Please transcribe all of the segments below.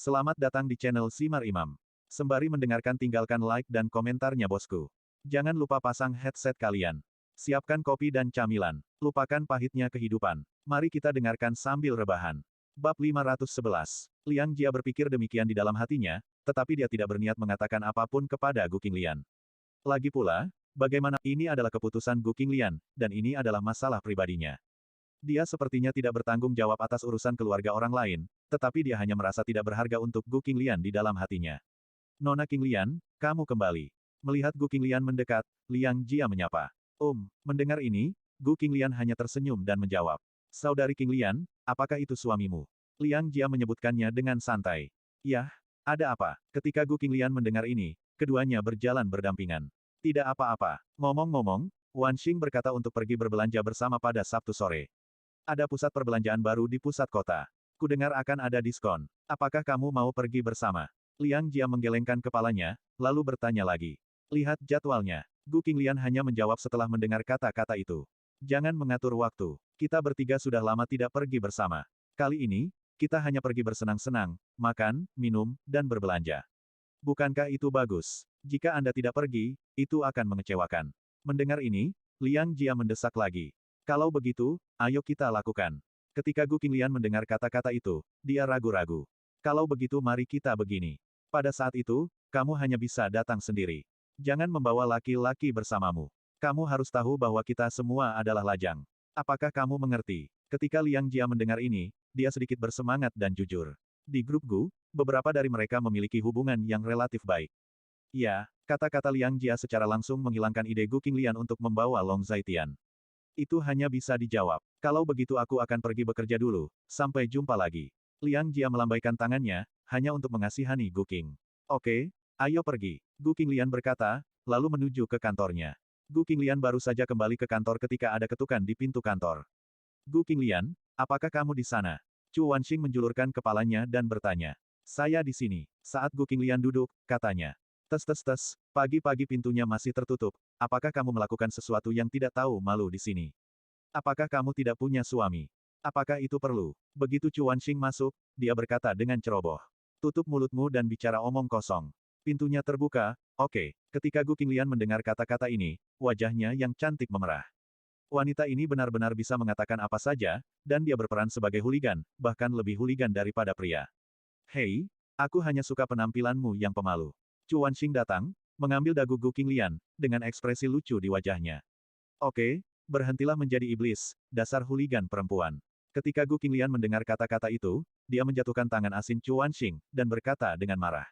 Selamat datang di channel Simar Imam. Sembari mendengarkan tinggalkan like dan komentarnya bosku. Jangan lupa pasang headset kalian. Siapkan kopi dan camilan. Lupakan pahitnya kehidupan. Mari kita dengarkan sambil rebahan. Bab 511. Liang Jia berpikir demikian di dalam hatinya, tetapi dia tidak berniat mengatakan apapun kepada Gu Qinglian. Lagi pula, bagaimana ini adalah keputusan Gu Qinglian, dan ini adalah masalah pribadinya. Dia sepertinya tidak bertanggung jawab atas urusan keluarga orang lain, tetapi dia hanya merasa tidak berharga untuk Gu Qinglian di dalam hatinya. Nona Qinglian, kamu kembali. Melihat Gu Qinglian mendekat, Liang Jia menyapa. Mendengar ini, Gu Qinglian hanya tersenyum dan menjawab. Saudari Qinglian, apakah itu suamimu? Liang Jia menyebutkannya dengan santai. Yah, ada apa? Ketika Gu Qinglian mendengar ini, keduanya berjalan berdampingan. Tidak apa-apa. Ngomong-ngomong, Wan Xing berkata untuk pergi berbelanja bersama pada Sabtu sore. Ada pusat perbelanjaan baru di pusat kota. Kudengar akan ada diskon. Apakah kamu mau pergi bersama? Liang Jia menggelengkan kepalanya, lalu bertanya lagi. Lihat jadwalnya. Gu Qinglian hanya menjawab setelah mendengar kata-kata itu. Jangan mengatur waktu. Kita bertiga sudah lama tidak pergi bersama. Kali ini, kita hanya pergi bersenang-senang, makan, minum, dan berbelanja. Bukankah itu bagus? Jika Anda tidak pergi, itu akan mengecewakan. Mendengar ini, Liang Jia mendesak lagi. Kalau begitu, ayo kita lakukan. Ketika Gu Qinglian mendengar kata-kata itu, dia ragu-ragu. Kalau begitu mari kita begini. Pada saat itu, kamu hanya bisa datang sendiri. Jangan membawa laki-laki bersamamu. Kamu harus tahu bahwa kita semua adalah lajang. Apakah kamu mengerti? Ketika Liang Jia mendengar ini, dia sedikit bersemangat dan jujur. Di grup Gu, beberapa dari mereka memiliki hubungan yang relatif baik. Ya, kata-kata Liang Jia secara langsung menghilangkan ide Gu Qinglian untuk membawa Long Zaitian. Itu hanya bisa dijawab. Kalau begitu aku akan pergi bekerja dulu. Sampai jumpa lagi. Liang Jia melambaikan tangannya, hanya untuk mengasihani Gu Qing. Oke, ayo pergi. Gu Qinglian berkata, lalu menuju ke kantornya. Gu Qinglian baru saja kembali ke kantor ketika ada ketukan di pintu kantor. Gu Qinglian, apakah kamu di sana? Chu Wanxing menjulurkan kepalanya dan bertanya. Saya di sini. Saat Gu Qinglian duduk, katanya. Tes, pagi-pagi pintunya masih tertutup. Apakah kamu melakukan sesuatu yang tidak tahu malu di sini? Apakah kamu tidak punya suami? Apakah itu perlu? Begitu Chu Wanxing masuk, dia berkata dengan ceroboh. Tutup mulutmu dan bicara omong kosong. Pintunya terbuka, oke. Ketika Gu Qinglian mendengar kata-kata ini, wajahnya yang cantik memerah. Wanita ini benar-benar bisa mengatakan apa saja, dan dia berperan sebagai hooligan, bahkan lebih hooligan daripada pria. Hei, aku hanya suka penampilanmu yang pemalu. Chu Wanxing datang, mengambil dagu Gu Qinglian, dengan ekspresi lucu di wajahnya. Oke, berhentilah menjadi iblis, dasar hooligan perempuan. Ketika Gu Qinglian mendengar kata-kata itu, dia menjatuhkan tangan asin Chu Wanxing, dan berkata dengan marah.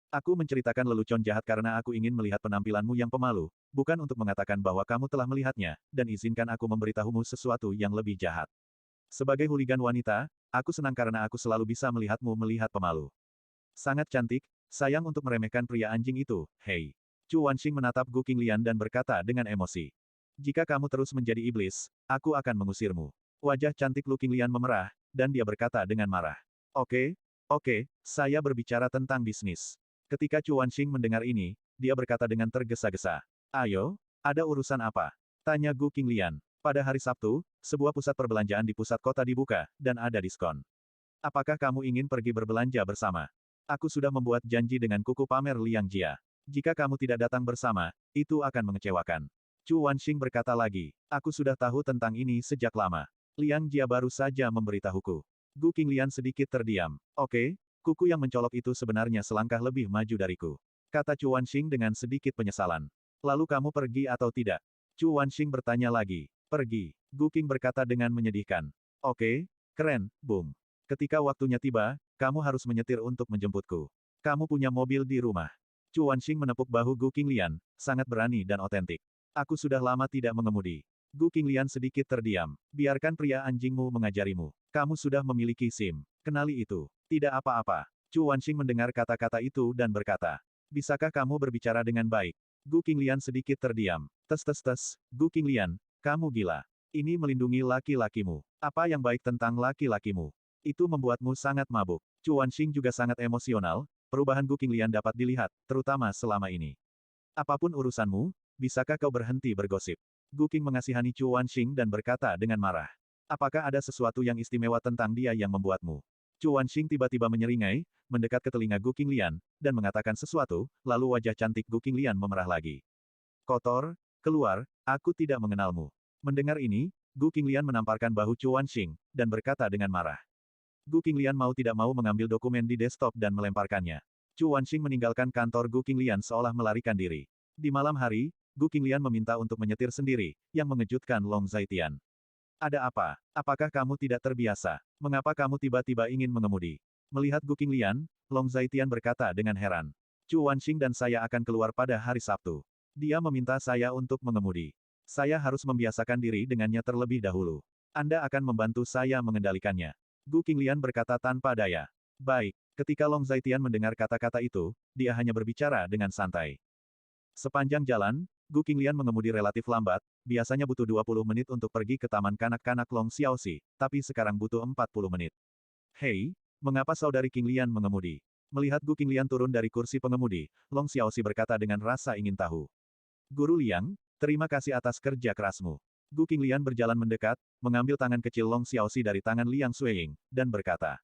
Aku menceritakan lelucon jahat karena aku ingin melihat penampilanmu yang pemalu, bukan untuk mengatakan bahwa kamu telah melihatnya, dan izinkan aku memberitahumu sesuatu yang lebih jahat. Sebagai hooligan wanita, aku senang karena aku selalu bisa melihatmu melihat pemalu. Sangat cantik. Sayang untuk meremehkan pria anjing itu, hei. Chu Wanxing menatap Gu Qinglian dan berkata dengan emosi. Jika kamu terus menjadi iblis, aku akan mengusirmu. Wajah cantik Lu Qinglian memerah, dan dia berkata dengan marah. Oke, saya berbicara tentang bisnis. Ketika Chu Wanxing mendengar ini, dia berkata dengan tergesa-gesa. Ayo, ada urusan apa? Tanya Gu Qinglian. Pada hari Sabtu, sebuah pusat perbelanjaan di pusat kota dibuka, dan ada diskon. Apakah kamu ingin pergi berbelanja bersama? Aku sudah membuat janji dengan kuku pamer Liang Jia. Jika kamu tidak datang bersama, itu akan mengecewakan. Chu Wanxing berkata lagi, aku sudah tahu tentang ini sejak lama. Liang Jia baru saja memberitahuku. Gu Qinglian sedikit terdiam. Oke, kuku yang mencolok itu sebenarnya selangkah lebih maju dariku. Kata Chu Wanxing dengan sedikit penyesalan. Lalu kamu pergi atau tidak? Chu Wanxing bertanya lagi. Pergi. Gu Qing berkata dengan menyedihkan. Oke, keren, Bung. Ketika waktunya tiba, kamu harus menyetir untuk menjemputku. Kamu punya mobil di rumah. Chu Wanxing menepuk bahu Gu Qinglian, sangat berani dan otentik. Aku sudah lama tidak mengemudi. Gu Qinglian sedikit terdiam. Biarkan pria anjingmu mengajarimu. Kamu sudah memiliki SIM. Kenali itu. Tidak apa-apa. Chu Wanxing mendengar kata-kata itu dan berkata. Bisakah kamu berbicara dengan baik? Gu Qinglian sedikit terdiam. Gu Qinglian, kamu gila. Ini melindungi laki-lakimu. Apa yang baik tentang laki-lakimu? Itu membuatmu sangat mabuk. Chu Wanxing juga sangat emosional, perubahan Gu Qinglian dapat dilihat, terutama selama ini. Apapun urusanmu, bisakah kau berhenti bergosip? Gu Qing mengasihani Chu Wanxing dan berkata dengan marah. Apakah ada sesuatu yang istimewa tentang dia yang membuatmu? Chu Wanxing tiba-tiba menyeringai, mendekat ke telinga Gu Qinglian, dan mengatakan sesuatu, lalu wajah cantik Gu Qinglian memerah lagi. Kotor, keluar, aku tidak mengenalmu. Mendengar ini, Gu Qinglian menamparkan bahu Chu Wanxing, dan berkata dengan marah. Gu Qinglian mau tidak mau mengambil dokumen di desktop dan melemparkannya. Chu Wanxing meninggalkan kantor Gu Qinglian seolah melarikan diri. Di malam hari, Gu Qinglian meminta untuk menyetir sendiri, yang mengejutkan Long Zaitian. Ada apa? Apakah kamu tidak terbiasa? Mengapa kamu tiba-tiba ingin mengemudi? Melihat Gu Qinglian, Long Zaitian berkata dengan heran. Chu Wanxing dan saya akan keluar pada hari Sabtu. Dia meminta saya untuk mengemudi. Saya harus membiasakan diri dengannya terlebih dahulu. Anda akan membantu saya mengendalikannya. Gu Qinglian berkata tanpa daya. Baik, ketika Long Zaitian mendengar kata-kata itu, dia hanya berbicara dengan santai. Sepanjang jalan, Gu Qinglian mengemudi relatif lambat, biasanya butuh 20 menit untuk pergi ke taman kanak-kanak Long Xiaoxi, tapi sekarang butuh 40 menit. Hei, mengapa saudari Qinglian mengemudi? Melihat Gu Qinglian turun dari kursi pengemudi, Long Xiaoxi berkata dengan rasa ingin tahu. Guru Liang, terima kasih atas kerja kerasmu. Gu Qinglian berjalan mendekat, mengambil tangan kecil Long Xiaoxi dari tangan Liang Suiying, dan berkata.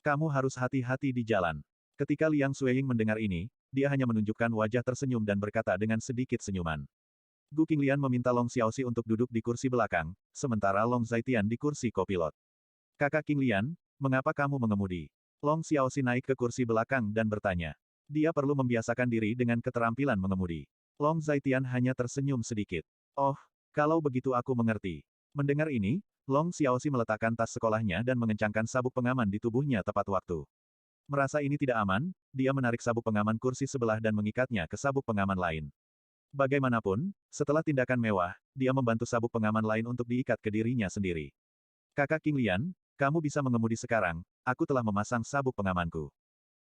Kamu harus hati-hati di jalan. Ketika Liang Suiying mendengar ini, dia hanya menunjukkan wajah tersenyum dan berkata dengan sedikit senyuman. Gu Qinglian meminta Long Xiaoxi untuk duduk di kursi belakang, sementara Long Zaitian di kursi kopilot. Kakak Qinglian, mengapa kamu mengemudi? Long Xiaoxi naik ke kursi belakang dan bertanya. Dia perlu membiasakan diri dengan keterampilan mengemudi. Long Zaitian hanya tersenyum sedikit. Oh, kalau begitu aku mengerti. Mendengar ini, Long Xiaoxi meletakkan tas sekolahnya dan mengencangkan sabuk pengaman di tubuhnya tepat waktu. Merasa ini tidak aman, dia menarik sabuk pengaman kursi sebelah dan mengikatnya ke sabuk pengaman lain. Bagaimanapun, setelah tindakan mewah, dia membantu sabuk pengaman lain untuk diikat ke dirinya sendiri. Kakak Qinglian, kamu bisa mengemudi sekarang, aku telah memasang sabuk pengamanku.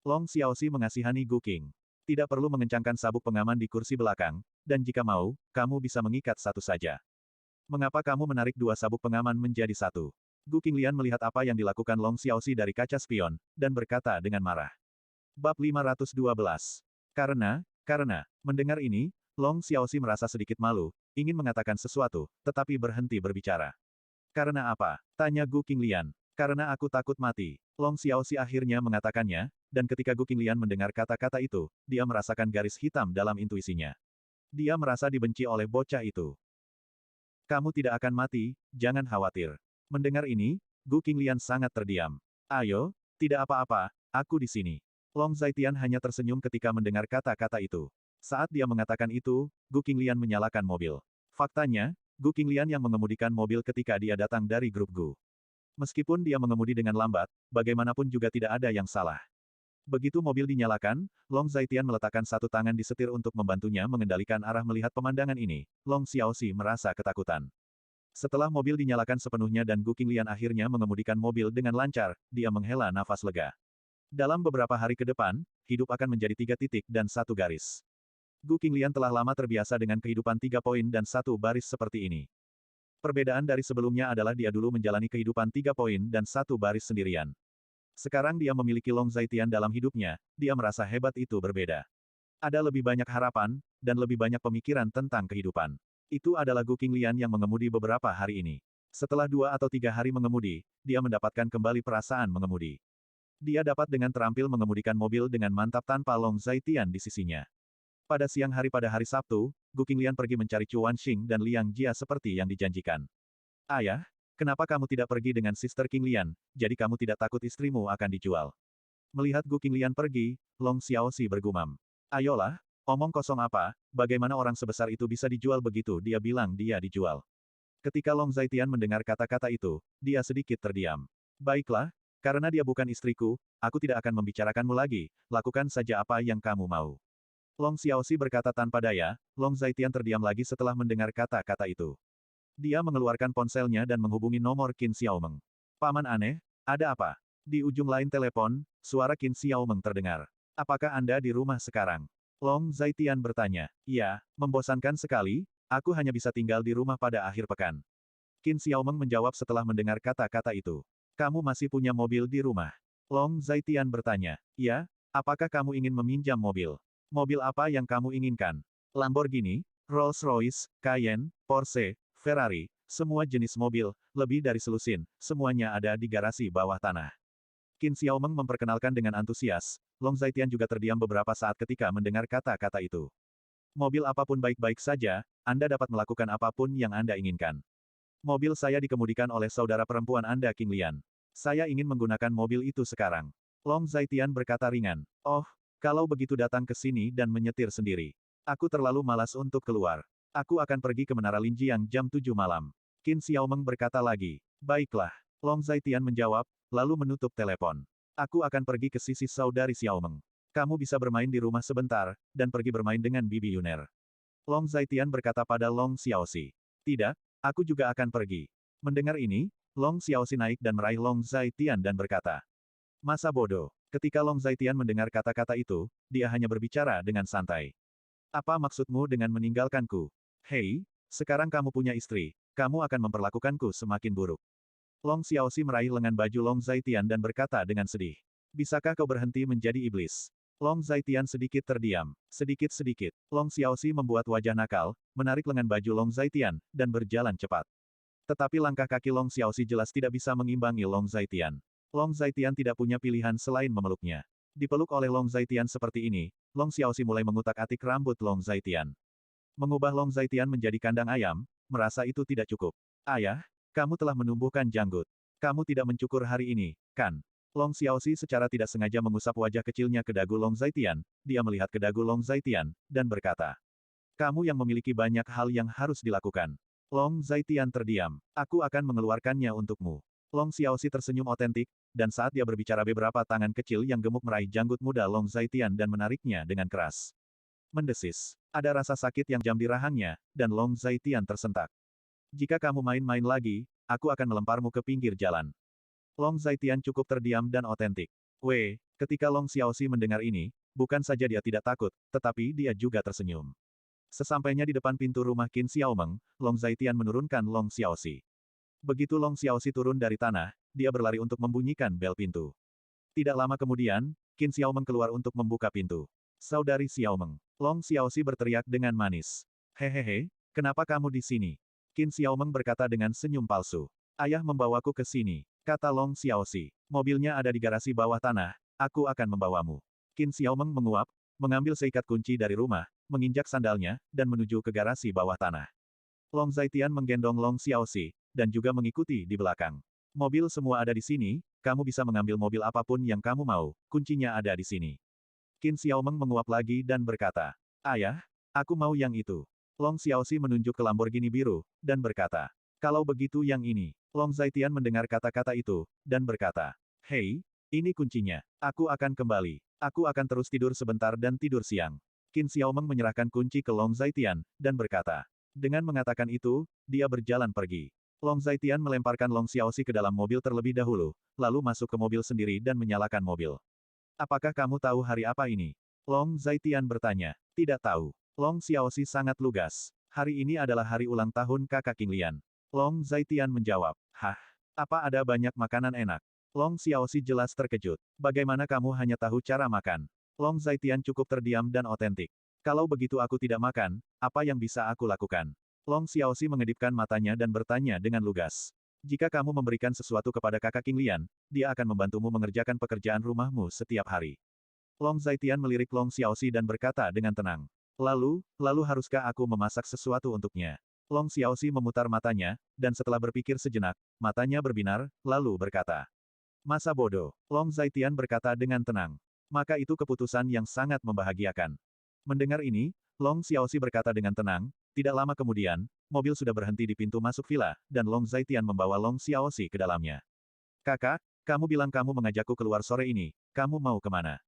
Long Xiaoxi mengasihani Gu Qing. Tidak perlu mengencangkan sabuk pengaman di kursi belakang, dan jika mau, kamu bisa mengikat satu saja. Mengapa kamu menarik dua sabuk pengaman menjadi satu? Gu Qinglian melihat apa yang dilakukan Long Xiaoxi dari kaca spion, dan berkata dengan marah. Bab 512. Karena, mendengar ini, Long Xiaoxi merasa sedikit malu, ingin mengatakan sesuatu, tetapi berhenti berbicara. Karena apa? Tanya Gu Qinglian. Karena aku takut mati. Long Xiaoxi akhirnya mengatakannya, dan ketika Gu Qinglian mendengar kata-kata itu, dia merasakan garis hitam dalam intuisinya. Dia merasa dibenci oleh bocah itu. Kamu tidak akan mati, jangan khawatir. Mendengar ini, Gu Qinglian sangat terdiam. Ayo, tidak apa-apa, aku di sini. Long Zaitian hanya tersenyum ketika mendengar kata-kata itu. Saat dia mengatakan itu, Gu Qinglian menyalakan mobil. Faktanya, Gu Qinglian yang mengemudikan mobil ketika dia datang dari grup Gu. Meskipun dia mengemudi dengan lambat, bagaimanapun juga tidak ada yang salah. Begitu mobil dinyalakan, Long Zaitian meletakkan satu tangan di setir untuk membantunya mengendalikan arah melihat pemandangan ini. Long Xiaoxi merasa ketakutan. Setelah mobil dinyalakan sepenuhnya dan Gu Qinglian akhirnya mengemudikan mobil dengan lancar, dia menghela nafas lega. Dalam beberapa hari ke depan, hidup akan menjadi 3 titik dan 1 garis. Gu Qinglian telah lama terbiasa dengan kehidupan 3 poin dan 1 baris seperti ini. Perbedaan dari sebelumnya adalah dia dulu menjalani kehidupan 3 poin dan 1 baris sendirian. Sekarang dia memiliki Long Zaitian dalam hidupnya, dia merasa hebat itu berbeda. Ada lebih banyak harapan, dan lebih banyak pemikiran tentang kehidupan. Itu adalah Gu Qinglian yang mengemudi beberapa hari ini. Setelah 2 atau 3 hari mengemudi, dia mendapatkan kembali perasaan mengemudi. Dia dapat dengan terampil mengemudikan mobil dengan mantap tanpa Long Zaitian di sisinya. Pada siang hari pada hari Sabtu, Gu Qinglian pergi mencari Chu Wanxing dan Liang Jia seperti yang dijanjikan. Ayah, kenapa kamu tidak pergi dengan Sister Qinglian, jadi kamu tidak takut istrimu akan dijual? Melihat Gu Qinglian pergi, Long Xiaoxi bergumam. Ayolah, omong kosong apa, bagaimana orang sebesar itu bisa dijual begitu dia bilang dia dijual. Ketika Long Zaitian mendengar kata-kata itu, dia sedikit terdiam. Baiklah, karena dia bukan istriku, aku tidak akan membicarakanmu lagi, lakukan saja apa yang kamu mau. Long Xiaoxi berkata tanpa daya, Long Zaitian terdiam lagi setelah mendengar kata-kata itu. Dia mengeluarkan ponselnya dan menghubungi nomor Qin Xiaomeng. Paman aneh, ada apa? Di ujung lain telepon, suara Qin Xiaomeng terdengar. Apakah Anda di rumah sekarang? Long Zaitian bertanya. Iya, membosankan sekali, aku hanya bisa tinggal di rumah pada akhir pekan. Qin Xiaomeng menjawab setelah mendengar kata-kata itu. Kamu masih punya mobil di rumah? Long Zaitian bertanya. Ya, apakah kamu ingin meminjam mobil? Mobil apa yang kamu inginkan? Lamborghini, Rolls-Royce, Cayenne, Porsche, Ferrari, semua jenis mobil, lebih dari selusin, semuanya ada di garasi bawah tanah. Qin Xiaomeng memperkenalkan dengan antusias, Long Zaitian juga terdiam beberapa saat ketika mendengar kata-kata itu. Mobil apapun baik-baik saja, Anda dapat melakukan apapun yang Anda inginkan. Mobil saya dikemudikan oleh saudara perempuan Anda King Lian. Saya ingin menggunakan mobil itu sekarang. Long Zaitian berkata ringan. Oh, kalau begitu datang ke sini dan menyetir sendiri. Aku terlalu malas untuk keluar. Aku akan pergi ke Menara Linjiang jam 7 malam. Qin Xiaomeng berkata lagi. Baiklah. Long Zaitian menjawab, lalu menutup telepon. Aku akan pergi ke sisi saudari Xiaomeng. Kamu bisa bermain di rumah sebentar, dan pergi bermain dengan Bibi Yuner. Long Zaitian berkata pada Long Xiaoxi. Tidak, aku juga akan pergi. Mendengar ini, Long Xiaoxi naik dan meraih Long Zaitian dan berkata. Masa bodoh. Ketika Long Zaitian mendengar kata-kata itu, dia hanya berbicara dengan santai. Apa maksudmu dengan meninggalkanku? Hei, sekarang kamu punya istri, kamu akan memperlakukanku semakin buruk. Long Xiaoxi meraih lengan baju Long Zaitian dan berkata dengan sedih. Bisakah kau berhenti menjadi iblis? Long Zaitian sedikit terdiam. Sedikit-sedikit, Long Xiaoxi membuat wajah nakal, menarik lengan baju Long Zaitian, dan berjalan cepat. Tetapi langkah kaki Long Xiaoxi jelas tidak bisa mengimbangi Long Zaitian. Long Zaitian tidak punya pilihan selain memeluknya. Dipeluk oleh Long Zaitian seperti ini, Long Xiaoxi mulai mengutak-atik rambut Long Zaitian. Mengubah Long Zaitian menjadi kandang ayam, merasa itu tidak cukup. Ayah, kamu telah menumbuhkan janggut. Kamu tidak mencukur hari ini, kan? Long Xiaoxi secara tidak sengaja mengusap wajah kecilnya ke dagu Long Zaitian, dia melihat ke dagu Long Zaitian, dan berkata. Kamu yang memiliki banyak hal yang harus dilakukan. Long Zaitian terdiam. Aku akan mengeluarkannya untukmu. Long Xiaoxi tersenyum otentik, dan saat dia berbicara beberapa tangan kecil yang gemuk meraih janggut muda Long Zaitian dan menariknya dengan keras. Mendesis. Ada rasa sakit yang jam di rahangnya, dan Long Zaitian tersentak. Jika kamu main-main lagi, aku akan melemparmu ke pinggir jalan. Long Zaitian cukup terdiam dan otentik. Ketika Long Xiaoxi mendengar ini, bukan saja dia tidak takut, tetapi dia juga tersenyum. Sesampainya di depan pintu rumah Qin Xiaomeng, Long Zaitian menurunkan Long Xiaoxi. Begitu Long Xiaoxi turun dari tanah, dia berlari untuk membunyikan bel pintu. Tidak lama kemudian, Qin Xiaomeng keluar untuk membuka pintu. Saudari Xiaomeng. Long Xiaoxi berteriak dengan manis. Hehehe, kenapa kamu di sini? Qin Xiaomeng berkata dengan senyum palsu. Ayah membawaku ke sini, kata Long Xiaoxi. Mobilnya ada di garasi bawah tanah, aku akan membawamu. Qin Xiaomeng menguap, mengambil seikat kunci dari rumah, menginjak sandalnya, dan menuju ke garasi bawah tanah. Long Zaitian menggendong Long Xiaoxi, dan juga mengikuti di belakang. Mobil semua ada di sini, kamu bisa mengambil mobil apapun yang kamu mau, kuncinya ada di sini. Qin Xiaomeng menguap lagi dan berkata, Ayah, aku mau yang itu. Long Xiaoxi menunjuk ke Lamborghini biru, dan berkata, kalau begitu yang ini. Long Zaitian mendengar kata-kata itu, dan berkata, Hei, ini kuncinya. Aku akan kembali. Aku akan terus tidur sebentar dan tidur siang. Qin Xiaomeng menyerahkan kunci ke Long Zaitian, dan berkata. Dengan mengatakan itu, dia berjalan pergi. Long Zaitian melemparkan Long Xiaoxi ke dalam mobil terlebih dahulu, lalu masuk ke mobil sendiri dan menyalakan mobil. Apakah kamu tahu hari apa ini? Long Zaitian bertanya. Tidak tahu. Long Xiaoxi sangat lugas. Hari ini adalah hari ulang tahun kakak King Lian. Long Zaitian menjawab. Hah? Apa ada banyak makanan enak? Long Xiaoxi jelas terkejut. Bagaimana kamu hanya tahu cara makan? Long Zaitian cukup terdiam dan otentik. Kalau begitu aku tidak makan, apa yang bisa aku lakukan? Long Xiaoxi mengedipkan matanya dan bertanya dengan lugas. Jika kamu memberikan sesuatu kepada kakak King Lian, dia akan membantumu mengerjakan pekerjaan rumahmu setiap hari. Long Zaitian melirik Long Xiaoxi dan berkata dengan tenang. Lalu haruskah aku memasak sesuatu untuknya? Long Xiaoxi memutar matanya, dan setelah berpikir sejenak, matanya berbinar, lalu berkata. Masa bodoh. Long Zaitian berkata dengan tenang. Maka itu keputusan yang sangat membahagiakan. Mendengar ini, Long Xiaoxi berkata dengan tenang, tidak lama kemudian, mobil sudah berhenti di pintu masuk villa, dan Long Zaitian membawa Long Xiaoxi ke dalamnya. Kakak, kamu bilang kamu mengajakku keluar sore ini, kamu mau kemana?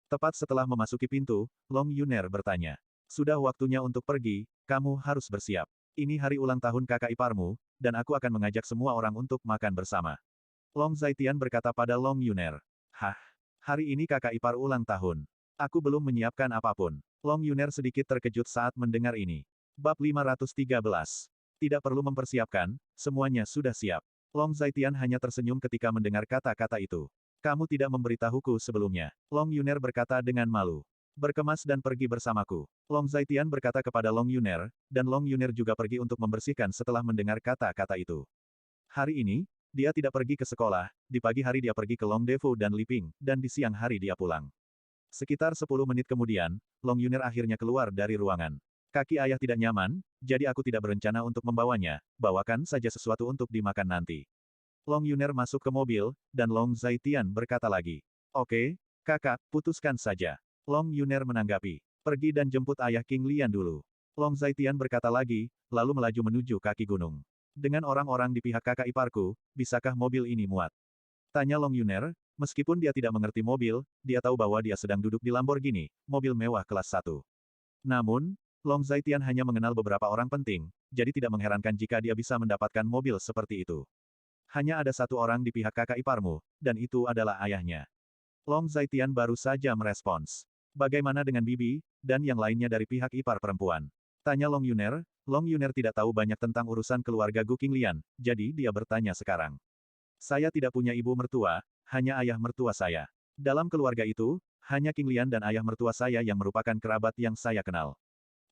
Tepat setelah memasuki pintu, Long Yuner bertanya. Sudah waktunya untuk pergi, kamu harus bersiap. Ini hari ulang tahun kakak iparmu, dan aku akan mengajak semua orang untuk makan bersama. Long Zaitian berkata pada Long Yuner. Hah? Hari ini kakak ipar ulang tahun. Aku belum menyiapkan apapun. Long Yuner sedikit terkejut saat mendengar ini. Bab 513. Tidak perlu mempersiapkan, semuanya sudah siap. Long Zaitian hanya tersenyum ketika mendengar kata-kata itu. Kamu tidak memberitahuku sebelumnya. Long Yuner berkata dengan malu. Berkemas dan pergi bersamaku. Long Zaitian berkata kepada Long Yuner, dan Long Yuner juga pergi untuk membersihkan setelah mendengar kata-kata itu. Hari ini, dia tidak pergi ke sekolah, di pagi hari dia pergi ke Long Defu dan Liping, dan di siang hari dia pulang. Sekitar 10 menit kemudian, Long Yuner akhirnya keluar dari ruangan. Kaki ayah tidak nyaman, jadi aku tidak berencana untuk membawanya, bawakan saja sesuatu untuk dimakan nanti. Long Yuner masuk ke mobil, dan Long Zaitian berkata lagi. Oke, kakak, putuskan saja. Long Yuner menanggapi. Pergi dan jemput ayah King Lian dulu. Long Zaitian berkata lagi, lalu melaju menuju kaki gunung. Dengan orang-orang di pihak kakak iparku, bisakah mobil ini muat? Tanya Long Yuner, meskipun dia tidak mengerti mobil, dia tahu bahwa dia sedang duduk di Lamborghini, mobil mewah kelas 1. Namun, Long Zaitian hanya mengenal beberapa orang penting, jadi tidak mengherankan jika dia bisa mendapatkan mobil seperti itu. Hanya ada satu orang di pihak kakak iparmu, dan itu adalah ayahnya. Long Zaitian baru saja merespons. Bagaimana dengan Bibi, dan yang lainnya dari pihak ipar perempuan? Tanya Long Yuner. Long Yuner tidak tahu banyak tentang urusan keluarga Gu Qinglian, jadi dia bertanya sekarang. Saya tidak punya ibu mertua, hanya ayah mertua saya. Dalam keluarga itu, hanya King Lian dan ayah mertua saya yang merupakan kerabat yang saya kenal.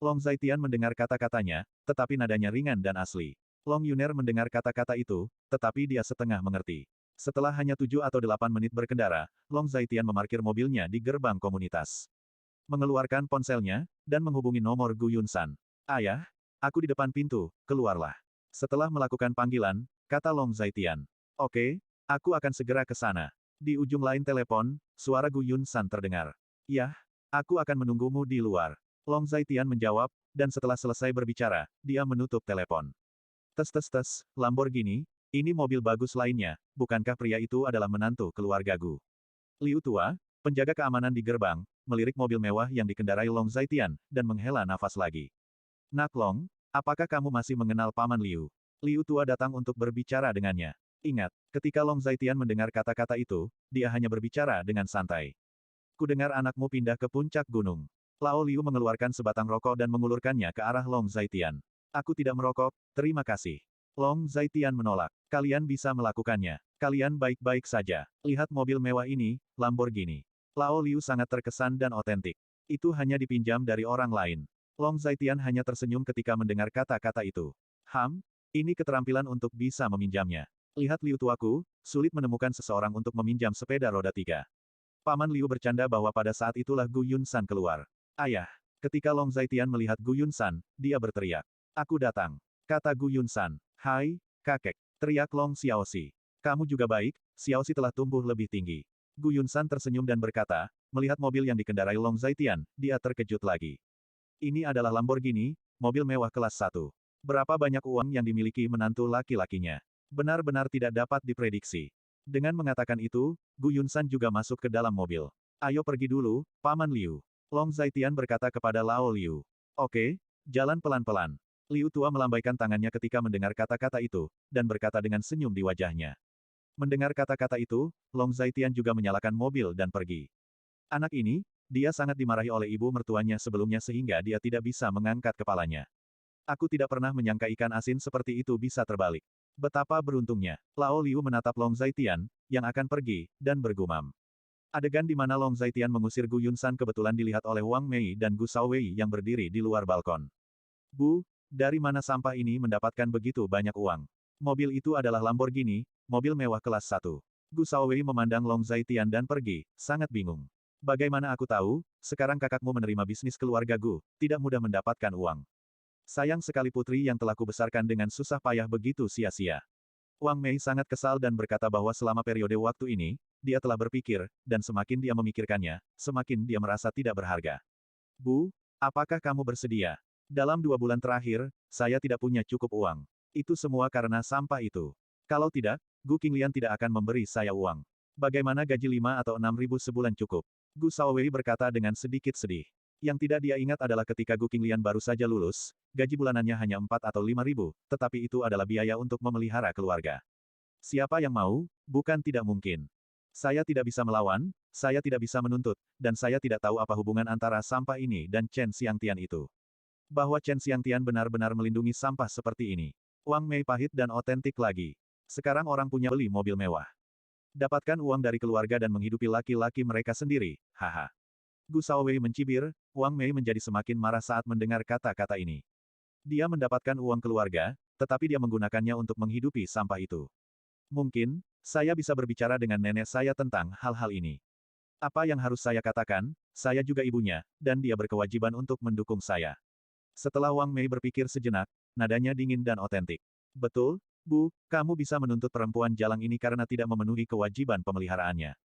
Long Zaitian mendengar kata-katanya, tetapi nadanya ringan dan asli. Long Yuner mendengar kata-kata itu, tetapi dia setengah mengerti. Setelah hanya 7 atau 8 menit berkendara, Long Zaitian memarkir mobilnya di gerbang komunitas. Mengeluarkan ponselnya, dan menghubungi nomor Gu Yunsan. Ayah, aku di depan pintu, keluarlah. Setelah melakukan panggilan, kata Long Zaitian. Oke, aku akan segera ke sana. Di ujung lain telepon, suara Gu Yunsan terdengar. Yah, aku akan menunggumu di luar. Long Zaitian menjawab, dan setelah selesai berbicara, dia menutup telepon. Tes, Lamborghini, ini mobil bagus lainnya, bukankah pria itu adalah menantu keluarga Gu? Liu Tua, penjaga keamanan di gerbang, melirik mobil mewah yang dikendarai Long Zaitian, dan menghela nafas lagi. Nak Long, apakah kamu masih mengenal Paman Liu? Liu Tua datang untuk berbicara dengannya. Ingat, ketika Long Zaitian mendengar kata-kata itu, dia hanya berbicara dengan santai. Kudengar anakmu pindah ke puncak gunung. Lao Liu mengeluarkan sebatang rokok dan mengulurkannya ke arah Long Zaitian. Aku tidak merokok, terima kasih. Long Zaitian menolak. Kalian bisa melakukannya. Kalian baik-baik saja. Lihat mobil mewah ini, Lamborghini. Lao Liu sangat terkesan dan otentik. Itu hanya dipinjam dari orang lain. Long Zaitian hanya tersenyum ketika mendengar kata-kata itu. Ini keterampilan untuk bisa meminjamnya. Lihat Liu tuaku, sulit menemukan seseorang untuk meminjam sepeda roda 3. Paman Liu bercanda bahwa pada saat itulah Gu Yunsan keluar. Ayah. Ketika Long Zaitian melihat Gu Yunsan, dia berteriak. Aku datang. Kata Gu Yunsan. Hai, kakek. Teriak Long Xiaoxi. Kamu juga baik, Xiaoxi telah tumbuh lebih tinggi. Gu Yunsan tersenyum dan berkata, melihat mobil yang dikendarai Long Zaitian, dia terkejut lagi. Ini adalah Lamborghini, mobil mewah kelas 1. Berapa banyak uang yang dimiliki menantu laki-lakinya? Benar-benar tidak dapat diprediksi. Dengan mengatakan itu, Gu Yunsan juga masuk ke dalam mobil. Ayo pergi dulu, Paman Liu. Long Zaitian berkata kepada Lao Liu. Oke, jalan pelan-pelan. Liu tua melambaikan tangannya ketika mendengar kata-kata itu, dan berkata dengan senyum di wajahnya. Mendengar kata-kata itu, Long Zaitian juga menyalakan mobil dan pergi. Anak ini, dia sangat dimarahi oleh ibu mertuanya sebelumnya sehingga dia tidak bisa mengangkat kepalanya. Aku tidak pernah menyangka ikan asin seperti itu bisa terbalik. Betapa beruntungnya. Lao Liu menatap Long Zaitian, yang akan pergi, dan bergumam. Adegan di mana Long Zaitian mengusir Gu Yunsan kebetulan dilihat oleh Wang Mei dan Gu Shaowei yang berdiri di luar balkon. Bu, dari mana sampah ini mendapatkan begitu banyak uang? Mobil itu adalah Lamborghini, mobil mewah kelas 1. Gu Shaowei memandang Long Zaitian dan pergi, sangat bingung. Bagaimana aku tahu, sekarang kakakmu menerima bisnis keluarga Gu, tidak mudah mendapatkan uang. Sayang sekali putri yang telah kubesarkan dengan susah payah begitu sia-sia. Wang Mei sangat kesal dan berkata bahwa selama periode waktu ini, dia telah berpikir, dan semakin dia memikirkannya, semakin dia merasa tidak berharga. Bu, apakah kamu bersedia? Dalam 2 bulan terakhir, saya tidak punya cukup uang. Itu semua karena sampah itu. Kalau tidak, Gu Qinglian tidak akan memberi saya uang. Bagaimana gaji 5 atau 6 ribu sebulan cukup? Gu Shaowei berkata dengan sedikit sedih. Yang tidak dia ingat adalah ketika Gu Qinglian baru saja lulus, gaji bulanannya hanya 4 atau 5 ribu, tetapi itu adalah biaya untuk memelihara keluarga. Siapa yang mau, bukan tidak mungkin. Saya tidak bisa melawan, saya tidak bisa menuntut, dan saya tidak tahu apa hubungan antara sampah ini dan Chen Xiangtian itu. Bahwa Chen Xiangtian benar-benar melindungi sampah seperti ini. Wang Mei pahit dan otentik lagi. Sekarang orang punya beli mobil mewah. Dapatkan uang dari keluarga dan menghidupi laki-laki mereka sendiri, haha. Gu Shaowei mencibir, Wang Mei menjadi semakin marah saat mendengar kata-kata ini. Dia mendapatkan uang keluarga, tetapi dia menggunakannya untuk menghidupi sampah itu. Mungkin, saya bisa berbicara dengan nenek saya tentang hal-hal ini. Apa yang harus saya katakan, saya juga ibunya, dan dia berkewajiban untuk mendukung saya. Setelah Wang Mei berpikir sejenak, nadanya dingin dan otentik. Betul, Bu, kamu bisa menuntut perempuan jalang ini karena tidak memenuhi kewajiban pemeliharaannya.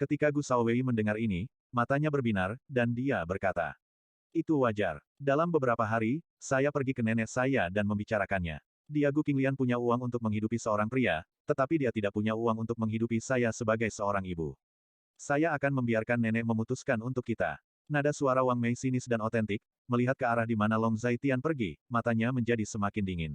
Ketika Gu Shaowei mendengar ini, matanya berbinar, dan dia berkata, itu wajar. Dalam beberapa hari, saya pergi ke nenek saya dan membicarakannya. Dia Gu Qinglian punya uang untuk menghidupi seorang pria, tetapi dia tidak punya uang untuk menghidupi saya sebagai seorang ibu. Saya akan membiarkan nenek memutuskan untuk kita. Nada suara Wang Mei sinis dan otentik, melihat ke arah di mana Long Zaitian pergi, matanya menjadi semakin dingin.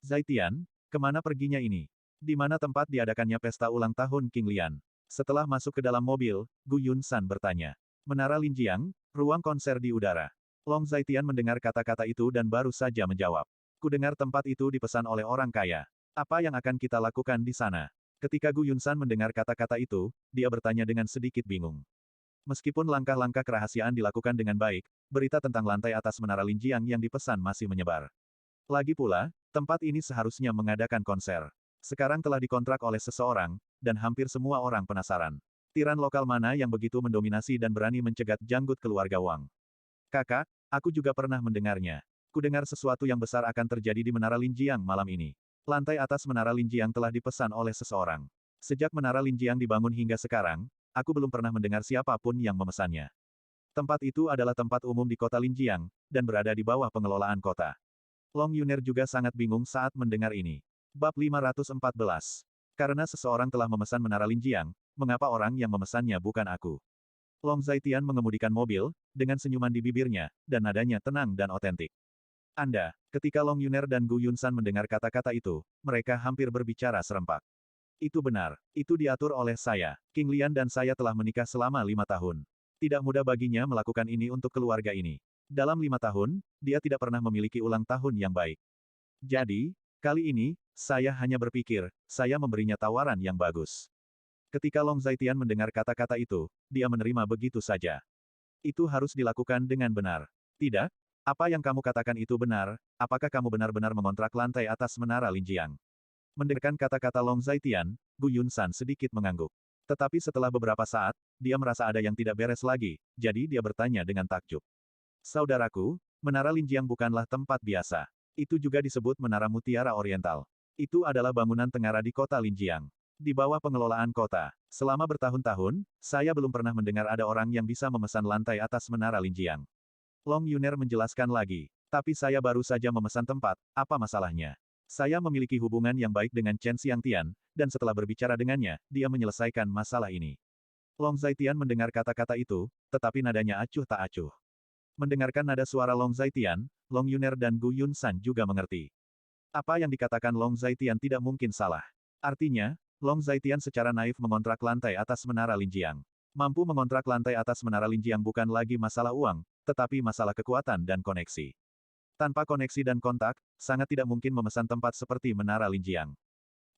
Zaitian, kemana perginya ini? Di mana tempat diadakannya pesta ulang tahun King Lian? Setelah masuk ke dalam mobil, Gu Yunsan bertanya. Menara Linjiang, ruang konser di udara. Long Zaitian mendengar kata-kata itu dan baru saja menjawab. Kudengar tempat itu dipesan oleh orang kaya. Apa yang akan kita lakukan di sana? Ketika Gu Yunsan mendengar kata-kata itu, dia bertanya dengan sedikit bingung. Meskipun langkah-langkah kerahasiaan dilakukan dengan baik, berita tentang lantai atas Menara Linjiang yang dipesan masih menyebar. Lagi pula, tempat ini seharusnya mengadakan konser. Sekarang telah dikontrak oleh seseorang, dan hampir semua orang penasaran. Tiran lokal mana yang begitu mendominasi dan berani mencegat janggut keluarga Wang? Kakak, aku juga pernah mendengarnya. Kudengar sesuatu yang besar akan terjadi di Menara Linjiang malam ini. Lantai atas Menara Linjiang telah dipesan oleh seseorang. Sejak Menara Linjiang dibangun hingga sekarang, aku belum pernah mendengar siapapun yang memesannya. Tempat itu adalah tempat umum di kota Linjiang, dan berada di bawah pengelolaan kota. Long Yuner juga sangat bingung saat mendengar ini. Bab 514. Karena seseorang telah memesan Menara Linjiang, mengapa orang yang memesannya bukan aku? Long Zaitian mengemudikan mobil, dengan senyuman di bibirnya, dan nadanya tenang dan otentik. Anda, ketika Long Yuner dan Gu Yunsan mendengar kata-kata itu, mereka hampir berbicara serempak. Itu benar, itu diatur oleh saya. King Lian dan saya telah menikah selama 5 tahun. Tidak mudah baginya melakukan ini untuk keluarga ini. Dalam 5 tahun, dia tidak pernah memiliki ulang tahun yang baik. Jadi, kali ini, saya hanya berpikir, saya memberinya tawaran yang bagus. Ketika Long Zaitian mendengar kata-kata itu, dia menerima begitu saja. Itu harus dilakukan dengan benar. Tidak? Apa yang kamu katakan itu benar, apakah kamu benar-benar mengontrak lantai atas Menara Linjiang? Mendengarkan kata-kata Long Zaitian, Gu Yunsan sedikit mengangguk. Tetapi setelah beberapa saat, dia merasa ada yang tidak beres lagi, jadi dia bertanya dengan takjub. Saudaraku, Menara Linjiang bukanlah tempat biasa. Itu juga disebut Menara Mutiara Oriental. Itu adalah bangunan tengara di kota Linjiang. Di bawah pengelolaan kota. Selama bertahun-tahun, saya belum pernah mendengar ada orang yang bisa memesan lantai atas Menara Linjiang. Long Yuner menjelaskan lagi. Tapi saya baru saja memesan tempat, apa masalahnya? Saya memiliki hubungan yang baik dengan Chen Xiangtian, dan setelah berbicara dengannya, dia menyelesaikan masalah ini. Long Zaitian mendengar kata-kata itu, tetapi nadanya acuh tak acuh. Mendengarkan nada suara Long Zaitian, Long Yuner dan Gu Yunsan juga mengerti. Apa yang dikatakan Long Zaitian tidak mungkin salah. Artinya, Long Zaitian secara naif mengontrak lantai atas Menara Linjiang. Mampu mengontrak lantai atas Menara Linjiang bukan lagi masalah uang, tetapi masalah kekuatan dan koneksi. Tanpa koneksi dan kontak, sangat tidak mungkin memesan tempat seperti Menara Linjiang.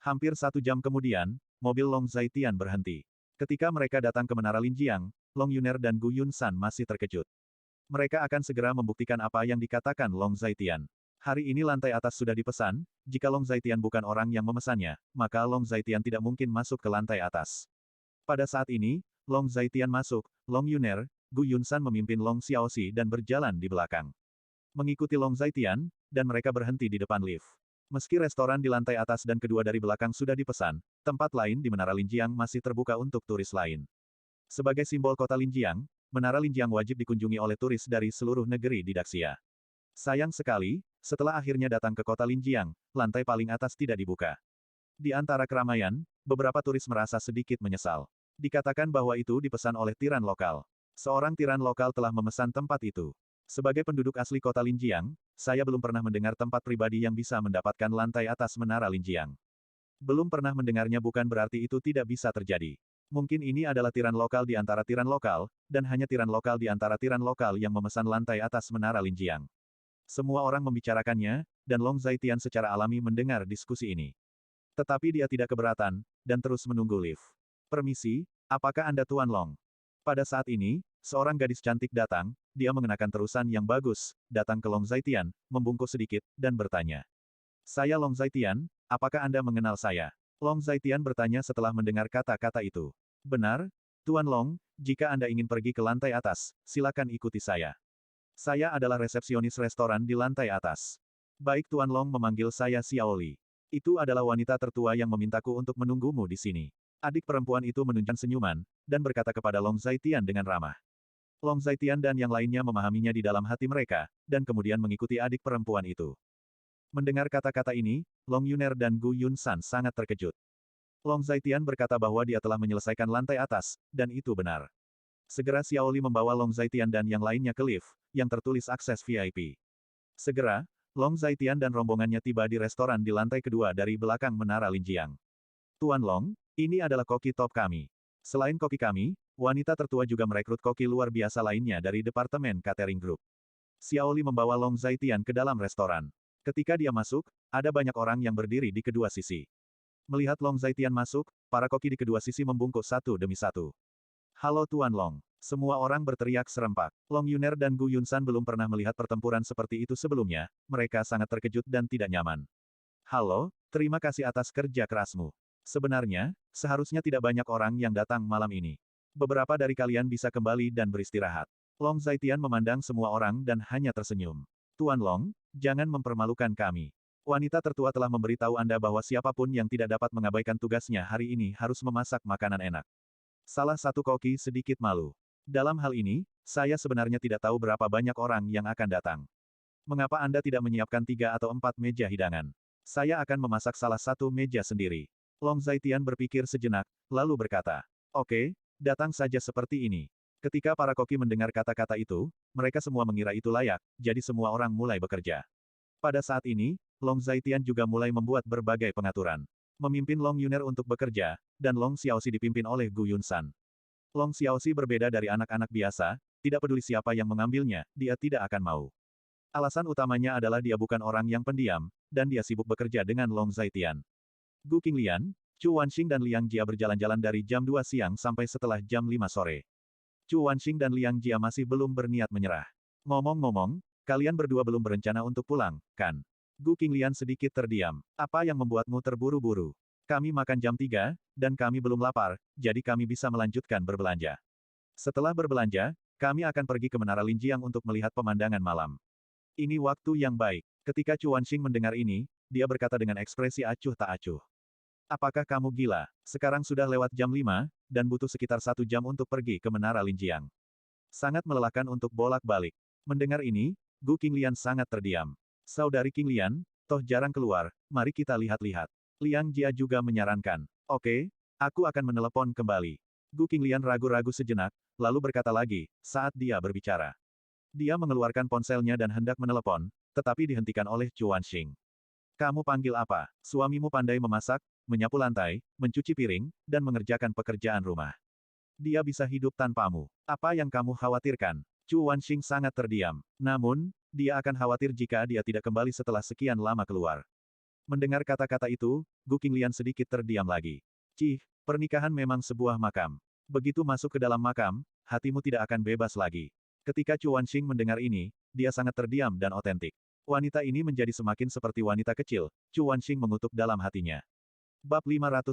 Hampir 1 jam kemudian, mobil Long Zaitian berhenti. Ketika mereka datang ke Menara Linjiang, Long Yuner dan Gu Yunsan masih terkejut. Mereka akan segera membuktikan apa yang dikatakan Long Zaitian. Hari ini lantai atas sudah dipesan, jika Long Zaitian bukan orang yang memesannya, maka Long Zaitian tidak mungkin masuk ke lantai atas. Pada saat ini, Long Zaitian masuk, Long Yuner, Gu Yunsan memimpin Long Xiaoxi dan berjalan di belakang. Mengikuti Long Zaitian, dan mereka berhenti di depan lift. Meski restoran di lantai atas dan kedua dari belakang sudah dipesan, tempat lain di Menara Linjiang masih terbuka untuk turis lain. Sebagai simbol kota Linjiang, Menara Linjiang wajib dikunjungi oleh turis dari seluruh negeri di Daxia. Sayang sekali, setelah akhirnya datang ke kota Linjiang, lantai paling atas tidak dibuka. Di antara keramaian, beberapa turis merasa sedikit menyesal. Dikatakan bahwa itu dipesan oleh tiran lokal. Seorang tiran lokal telah memesan tempat itu. Sebagai penduduk asli kota Linjiang, saya belum pernah mendengar tempat pribadi yang bisa mendapatkan lantai atas Menara Linjiang. Belum pernah mendengarnya bukan berarti itu tidak bisa terjadi. Mungkin ini adalah tiran lokal di antara tiran lokal, dan hanya tiran lokal di antara tiran lokal yang memesan lantai atas Menara Linjiang. Semua orang membicarakannya, dan Long Zaitian secara alami mendengar diskusi ini. Tetapi dia tidak keberatan, dan terus menunggu lift. Permisi, apakah Anda Tuan Long? Pada saat ini, seorang gadis cantik datang, dia mengenakan terusan yang bagus, datang ke Long Zaitian, membungkuk sedikit, dan bertanya. Saya Long Zaitian, apakah Anda mengenal saya? Long Zaitian bertanya setelah mendengar kata-kata itu. Benar, Tuan Long, jika Anda ingin pergi ke lantai atas, silakan ikuti saya. Saya adalah resepsionis restoran di lantai atas. Baik Tuan Long memanggil saya Xiaoli. Itu adalah wanita tertua yang memintaku untuk menunggumu di sini. Adik perempuan itu menunjukkan senyuman, dan berkata kepada Long Zaitian dengan ramah. Long Zaitian dan yang lainnya memahaminya di dalam hati mereka, dan kemudian mengikuti adik perempuan itu. Mendengar kata-kata ini, Long Yuner dan Gu Yunsan sangat terkejut. Long Zaitian berkata bahwa dia telah menyelesaikan lantai atas, dan itu benar. Segera Xiaoli membawa Long Zaitian dan yang lainnya ke lift, yang tertulis akses VIP. Segera, Long Zaitian dan rombongannya tiba di restoran di lantai kedua dari belakang Menara Linjiang. Tuan Long, ini adalah koki top kami. Selain koki kami, wanita tertua juga merekrut koki luar biasa lainnya dari Departemen Catering Group. Xiaoli membawa Long Zaitian ke dalam restoran. Ketika dia masuk, ada banyak orang yang berdiri di kedua sisi. Melihat Long Zaitian masuk, para koki di kedua sisi membungkuk satu demi satu. Halo Tuan Long. Semua orang berteriak serempak. Long Yuner dan Gu Yunsan belum pernah melihat pertempuran seperti itu sebelumnya, mereka sangat terkejut dan tidak nyaman. Halo, terima kasih atas kerja kerasmu. Sebenarnya, seharusnya tidak banyak orang yang datang malam ini. Beberapa dari kalian bisa kembali dan beristirahat. Long Zaitian memandang semua orang dan hanya tersenyum. Tuan Long, jangan mempermalukan kami. Wanita tertua telah memberitahu Anda bahwa siapapun yang tidak dapat mengabaikan tugasnya hari ini harus memasak makanan enak. Salah satu koki sedikit malu. Dalam hal ini, saya sebenarnya tidak tahu berapa banyak orang yang akan datang. Mengapa Anda tidak menyiapkan 3 atau 4 meja hidangan? Saya akan memasak salah satu meja sendiri. Long Zaitian berpikir sejenak, lalu berkata, oke, datang saja seperti ini. Ketika para koki mendengar kata-kata itu, mereka semua mengira itu layak, jadi semua orang mulai bekerja. Pada saat ini, Long Zaitian juga mulai membuat berbagai pengaturan. Memimpin Long Yuner untuk bekerja, dan Long Xiaoxi dipimpin oleh Gu Yunsan. Long Xiaoxi berbeda dari anak-anak biasa, tidak peduli siapa yang mengambilnya, dia tidak akan mau. Alasan utamanya adalah dia bukan orang yang pendiam, dan dia sibuk bekerja dengan Long Zaitian. Gu Qinglian, Chu Wanxing dan Liang Jia berjalan-jalan dari jam 2 siang sampai setelah jam 5 sore. Chu Wanxing dan Liang Jia masih belum berniat menyerah. Ngomong-ngomong, kalian berdua belum berencana untuk pulang, kan? Gu Qinglian sedikit terdiam. Apa yang membuatmu terburu-buru? Kami makan jam 3, dan kami belum lapar, jadi kami bisa melanjutkan berbelanja. Setelah berbelanja, kami akan pergi ke Menara Linjiang untuk melihat pemandangan malam. Ini waktu yang baik. Ketika Chu Wanxing mendengar ini, dia berkata dengan ekspresi acuh tak acuh. Apakah kamu gila? Sekarang sudah lewat jam 5, dan butuh sekitar 1 jam untuk pergi ke Menara Linjiang. Sangat melelahkan untuk bolak-balik. Mendengar ini, Gu Qinglian sangat terdiam. Saudari Qinglian, toh jarang keluar, mari kita lihat-lihat. Liang Jia juga menyarankan. Oke, aku akan menelepon kembali. Gu Qinglian ragu-ragu sejenak, lalu berkata lagi, saat dia berbicara. Dia mengeluarkan ponselnya dan hendak menelepon, tetapi dihentikan oleh Chu Wanxing. Kamu panggil apa? Suamimu pandai memasak, menyapu lantai, mencuci piring, dan mengerjakan pekerjaan rumah. Dia bisa hidup tanpamu. Apa yang kamu khawatirkan? Chu Wanxing sangat terdiam. Namun, dia akan khawatir jika dia tidak kembali setelah sekian lama keluar. Mendengar kata-kata itu, Gu Qinglian sedikit terdiam lagi. Cih, pernikahan memang sebuah makam. Begitu masuk ke dalam makam, hatimu tidak akan bebas lagi. Ketika Chu Wanxing mendengar ini, dia sangat terdiam dan otentik. Wanita ini menjadi semakin seperti wanita kecil, Chu Wanxing mengutuk dalam hatinya. Bab 515.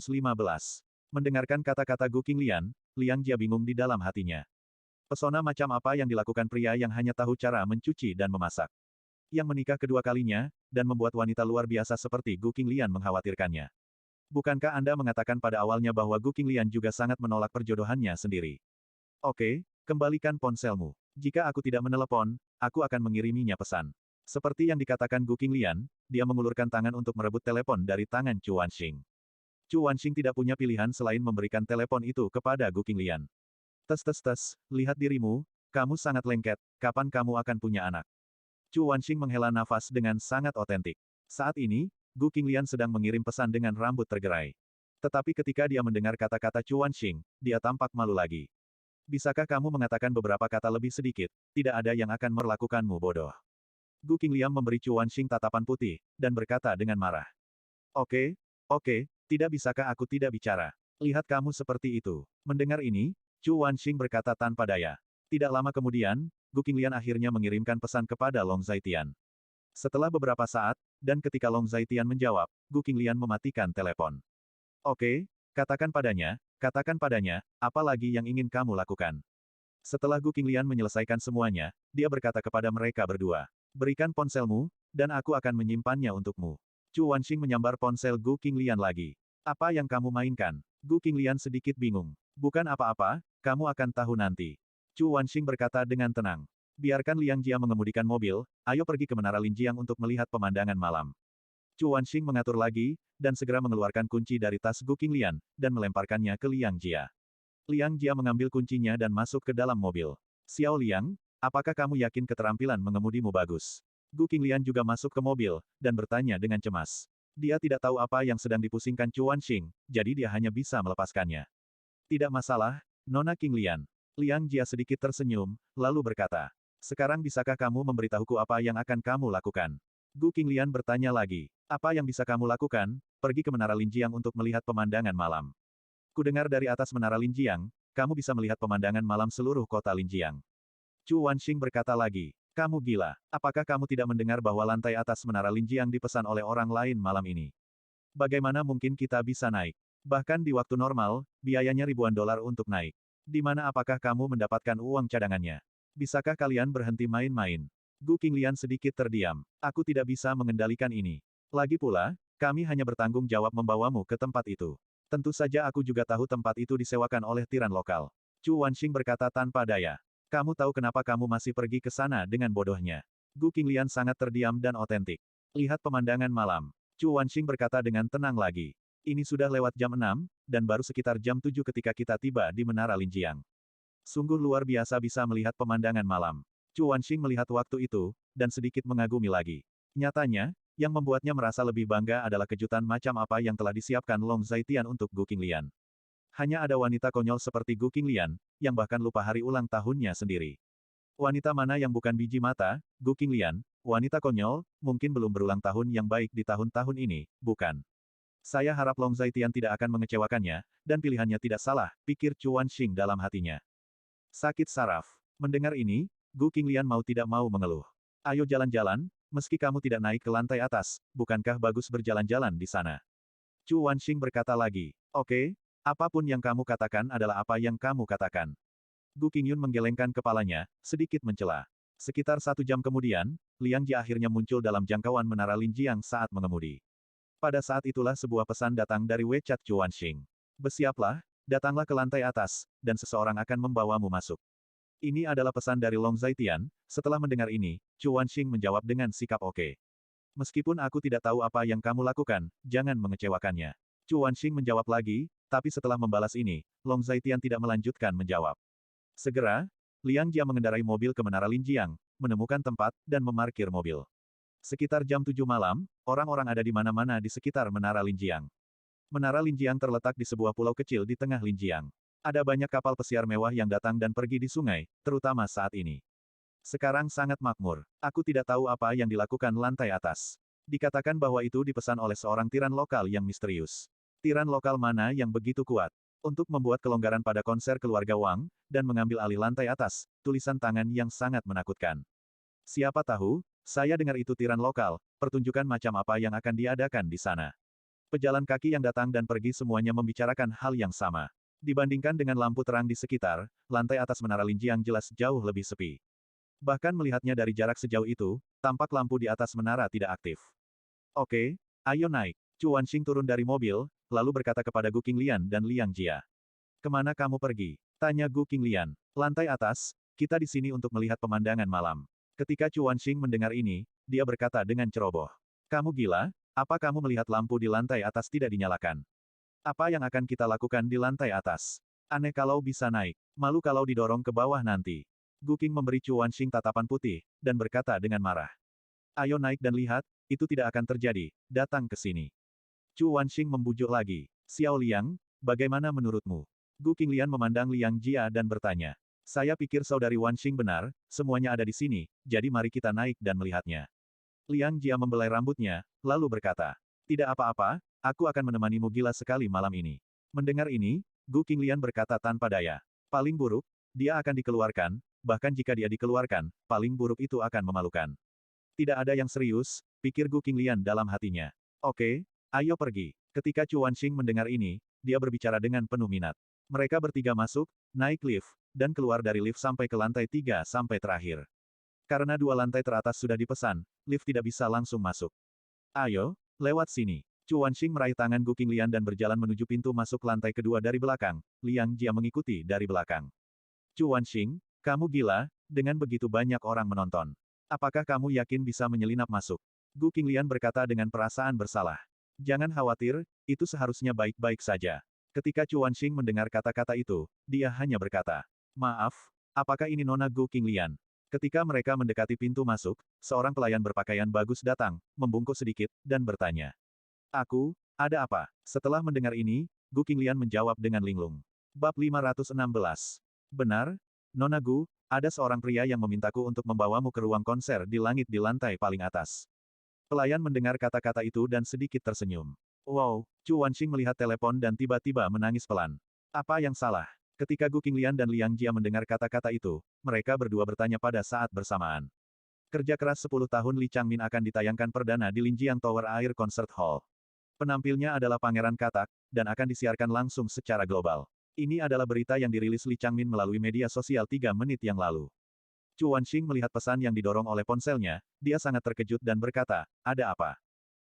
Mendengarkan kata-kata Gu Qinglian, Liang Jia bingung di dalam hatinya. Pesona macam apa yang dilakukan pria yang hanya tahu cara mencuci dan memasak? Yang menikah kedua kalinya, dan membuat wanita luar biasa seperti Gu Qinglian mengkhawatirkannya. Bukankah Anda mengatakan pada awalnya bahwa Gu Qinglian juga sangat menolak perjodohannya sendiri? Oke, kembalikan ponselmu. Jika aku tidak menelepon, aku akan mengiriminya pesan. Seperti yang dikatakan Gu Qinglian, dia mengulurkan tangan untuk merebut telepon dari tangan Chu Wanxing. Chu Wanxing tidak punya pilihan selain memberikan telepon itu kepada Gu Qinglian. Tes, lihat dirimu, kamu sangat lengket, kapan kamu akan punya anak? Chu Wanxing menghela nafas dengan sangat otentik. Saat ini, Gu Qinglian sedang mengirim pesan dengan rambut tergerai. Tetapi ketika dia mendengar kata-kata Chu Wanxing, dia tampak malu lagi. Bisakah kamu mengatakan beberapa kata lebih sedikit, tidak ada yang akan melakukanmu bodoh. Gu Qinglian memberi Chu Wanxing tatapan putih, dan berkata dengan marah. Oke, tidak bisakah aku tidak bicara? Lihat kamu seperti itu. Mendengar ini, Chu Wanxing berkata tanpa daya. Tidak lama kemudian, Gu Qinglian akhirnya mengirimkan pesan kepada Long Zaitian. Setelah beberapa saat, dan ketika Long Zaitian menjawab, Gu Qinglian mematikan telepon. Oke, katakan padanya, Katakan padanya, apa lagi yang ingin kamu lakukan? Setelah Gu Qinglian menyelesaikan semuanya, dia berkata kepada mereka berdua. Berikan ponselmu, dan aku akan menyimpannya untukmu. Chu Wanxing menyambar ponsel Gu Qinglian lagi. Apa yang kamu mainkan? Gu Qinglian sedikit bingung. Bukan apa-apa, kamu akan tahu nanti. Chu Wanxing berkata dengan tenang. Biarkan Liang Jia mengemudikan mobil, ayo pergi ke Menara Linjiang untuk melihat pemandangan malam. Chu Wanxing mengatur lagi, dan segera mengeluarkan kunci dari tas Gu Qinglian, dan melemparkannya ke Liang Jia. Liang Jia mengambil kuncinya dan masuk ke dalam mobil. Xiao Liang, apakah kamu yakin keterampilan mengemudimu bagus? Gu Qinglian juga masuk ke mobil, dan bertanya dengan cemas. Dia tidak tahu apa yang sedang dipusingkan Chu Wanxing, jadi dia hanya bisa melepaskannya. Tidak masalah, Nona Qinglian. Liang Jia sedikit tersenyum, lalu berkata. Sekarang bisakah kamu memberitahuku apa yang akan kamu lakukan? Gu Qinglian bertanya lagi. Apa yang bisa kamu lakukan? Pergi ke Menara Linjiang untuk melihat pemandangan malam. Kudengar dari atas Menara Linjiang, kamu bisa melihat pemandangan malam seluruh kota Linjiang. Chu Wanxing berkata lagi. Kamu gila. Apakah kamu tidak mendengar bahwa lantai atas Menara Linjiang dipesan oleh orang lain malam ini? Bagaimana mungkin kita bisa naik? Bahkan di waktu normal, biayanya ribuan dolar untuk naik. Di mana apakah kamu mendapatkan uang cadangannya? Bisakah kalian berhenti main-main? Gu Qinglian sedikit terdiam. Aku tidak bisa mengendalikan ini. Lagi pula, kami hanya bertanggung jawab membawamu ke tempat itu. Tentu saja aku juga tahu tempat itu disewakan oleh tiran lokal. Chu Wanxing berkata tanpa daya. Kamu tahu kenapa kamu masih pergi ke sana dengan bodohnya? Gu Qinglian sangat terdiam dan otentik. Lihat pemandangan malam. Chu Wanxing berkata dengan tenang lagi. Ini sudah lewat jam 6, dan baru sekitar jam 7 ketika kita tiba di Menara Linjiang. Sungguh luar biasa bisa melihat pemandangan malam. Chu Wanxing melihat waktu itu, dan sedikit mengagumi lagi. Nyatanya, yang membuatnya merasa lebih bangga adalah kejutan macam apa yang telah disiapkan Long Zaitian untuk Gu Qinglian. Hanya ada wanita konyol seperti Gu Qinglian, yang bahkan lupa hari ulang tahunnya sendiri. Wanita mana yang bukan biji mata, Gu Qinglian, wanita konyol, mungkin belum berulang tahun yang baik di tahun-tahun ini, bukan? Saya harap Long Zaitian tidak akan mengecewakannya, dan pilihannya tidak salah, pikir Chu Wanxing dalam hatinya. Sakit saraf. Mendengar ini, Gu Qinglian mau tidak mau mengeluh. Ayo jalan-jalan, meski kamu tidak naik ke lantai atas, bukankah bagus berjalan-jalan di sana? Chu Wanxing berkata lagi. Oke, apapun yang kamu katakan adalah apa yang kamu katakan. Gu Qingyun menggelengkan kepalanya, sedikit mencela. Sekitar 1 jam kemudian, Liang Jia akhirnya muncul dalam jangkauan Menara Linjiang saat mengemudi. Pada saat itulah sebuah pesan datang dari WeChat Chu Wanxing. Bersiaplah, datanglah ke lantai atas, dan seseorang akan membawamu masuk. Ini adalah pesan dari Long Zaitian. Setelah mendengar ini, Chu Wanxing menjawab dengan sikap oke. Meskipun aku tidak tahu apa yang kamu lakukan, jangan mengecewakannya. Chu Wanxing menjawab lagi, tapi setelah membalas ini, Long Zaitian tidak melanjutkan menjawab. Segera, Liang Jia mengendarai mobil ke Menara Linjiang, menemukan tempat, dan memarkir mobil. Sekitar jam 7 malam, orang-orang ada di mana-mana di sekitar Menara Linjiang. Menara Linjiang terletak di sebuah pulau kecil di tengah Linjiang. Ada banyak kapal pesiar mewah yang datang dan pergi di sungai, terutama saat ini. Sekarang sangat makmur. Aku tidak tahu apa yang dilakukan lantai atas. Dikatakan bahwa itu dipesan oleh seorang tiran lokal yang misterius. Tiran lokal mana yang begitu kuat? Untuk membuat kelonggaran pada konser keluarga Wang, dan mengambil alih lantai atas, tulisan tangan yang sangat menakutkan. Siapa tahu, saya dengar itu tiran lokal, pertunjukan macam apa yang akan diadakan di sana. Pejalan kaki yang datang dan pergi semuanya membicarakan hal yang sama. Dibandingkan dengan lampu terang di sekitar, lantai atas Menara Linjiang jelas jauh lebih sepi. Bahkan melihatnya dari jarak sejauh itu, tampak lampu di atas menara tidak aktif. Oke, ayo naik. Chu Wanxing turun dari mobil, lalu berkata kepada Gu Qinglian dan Liang Jia. Kemana kamu pergi? Tanya Gu Qinglian. Lantai atas, kita di sini untuk melihat pemandangan malam. Ketika Chu Wanxing mendengar ini, dia berkata dengan ceroboh. Kamu gila? Apa kamu melihat lampu di lantai atas tidak dinyalakan? Apa yang akan kita lakukan di lantai atas? Aneh kalau bisa naik. Malu kalau didorong ke bawah nanti. Gu Qing memberi Chu Wanxing tatapan putih, dan berkata dengan marah. Ayo naik dan lihat, itu tidak akan terjadi, datang ke sini. Chu Wanxing membujuk lagi. Xiao Liang, bagaimana menurutmu? Gu Qinglian memandang Liang Jia dan bertanya. Saya pikir saudari Wanxing benar, semuanya ada di sini, jadi mari kita naik dan melihatnya. Liang Jia membelai rambutnya, lalu berkata. Tidak apa-apa, aku akan menemanimu gila sekali malam ini. Mendengar ini, Gu Qinglian berkata tanpa daya. Paling buruk, dia akan dikeluarkan, bahkan jika dia dikeluarkan, paling buruk itu akan memalukan. Tidak ada yang serius, pikir Gu Qinglian dalam hatinya. Oke, ayo pergi. Ketika Chu Wanxing mendengar ini, dia berbicara dengan penuh minat. Mereka bertiga masuk, naik lift, dan keluar dari lift sampai ke lantai 3 sampai terakhir. Karena 2 lantai teratas sudah dipesan, lift tidak bisa langsung masuk. Ayo, lewat sini. Chu Wanxing meraih tangan Gu Qinglian dan berjalan menuju pintu masuk lantai kedua dari belakang, Liang Jia mengikuti dari belakang. Chu Wanxing, kamu gila, dengan begitu banyak orang menonton. Apakah kamu yakin bisa menyelinap masuk? Gu Qinglian berkata dengan perasaan bersalah. Jangan khawatir, itu seharusnya baik-baik saja. Ketika Chu Wanxing mendengar kata-kata itu, dia hanya berkata, maaf, apakah ini Nona Gu Qinglian? Ketika mereka mendekati pintu masuk, seorang pelayan berpakaian bagus datang, membungkuk sedikit, dan bertanya. Aku, ada apa? Setelah mendengar ini, Gu Qinglian menjawab dengan linglung. Bab 516. Benar, Nona Gu, ada seorang pria yang memintaku untuk membawamu ke ruang konser di langit di lantai paling atas. Pelayan mendengar kata-kata itu dan sedikit tersenyum. Wow, Chu Wanxing melihat telepon dan tiba-tiba menangis pelan. Apa yang salah? Ketika Gu Qinglian dan Liang Jia mendengar kata-kata itu, mereka berdua bertanya pada saat bersamaan. Kerja keras 10 tahun Li Changmin akan ditayangkan perdana di Linjiang Tower Air Concert Hall. Penampilnya adalah Pangeran Katak, dan akan disiarkan langsung secara global. Ini adalah berita yang dirilis Li Changmin melalui media sosial 3 menit yang lalu. Chu Wanxing melihat pesan yang didorong oleh ponselnya, dia sangat terkejut dan berkata, ada apa?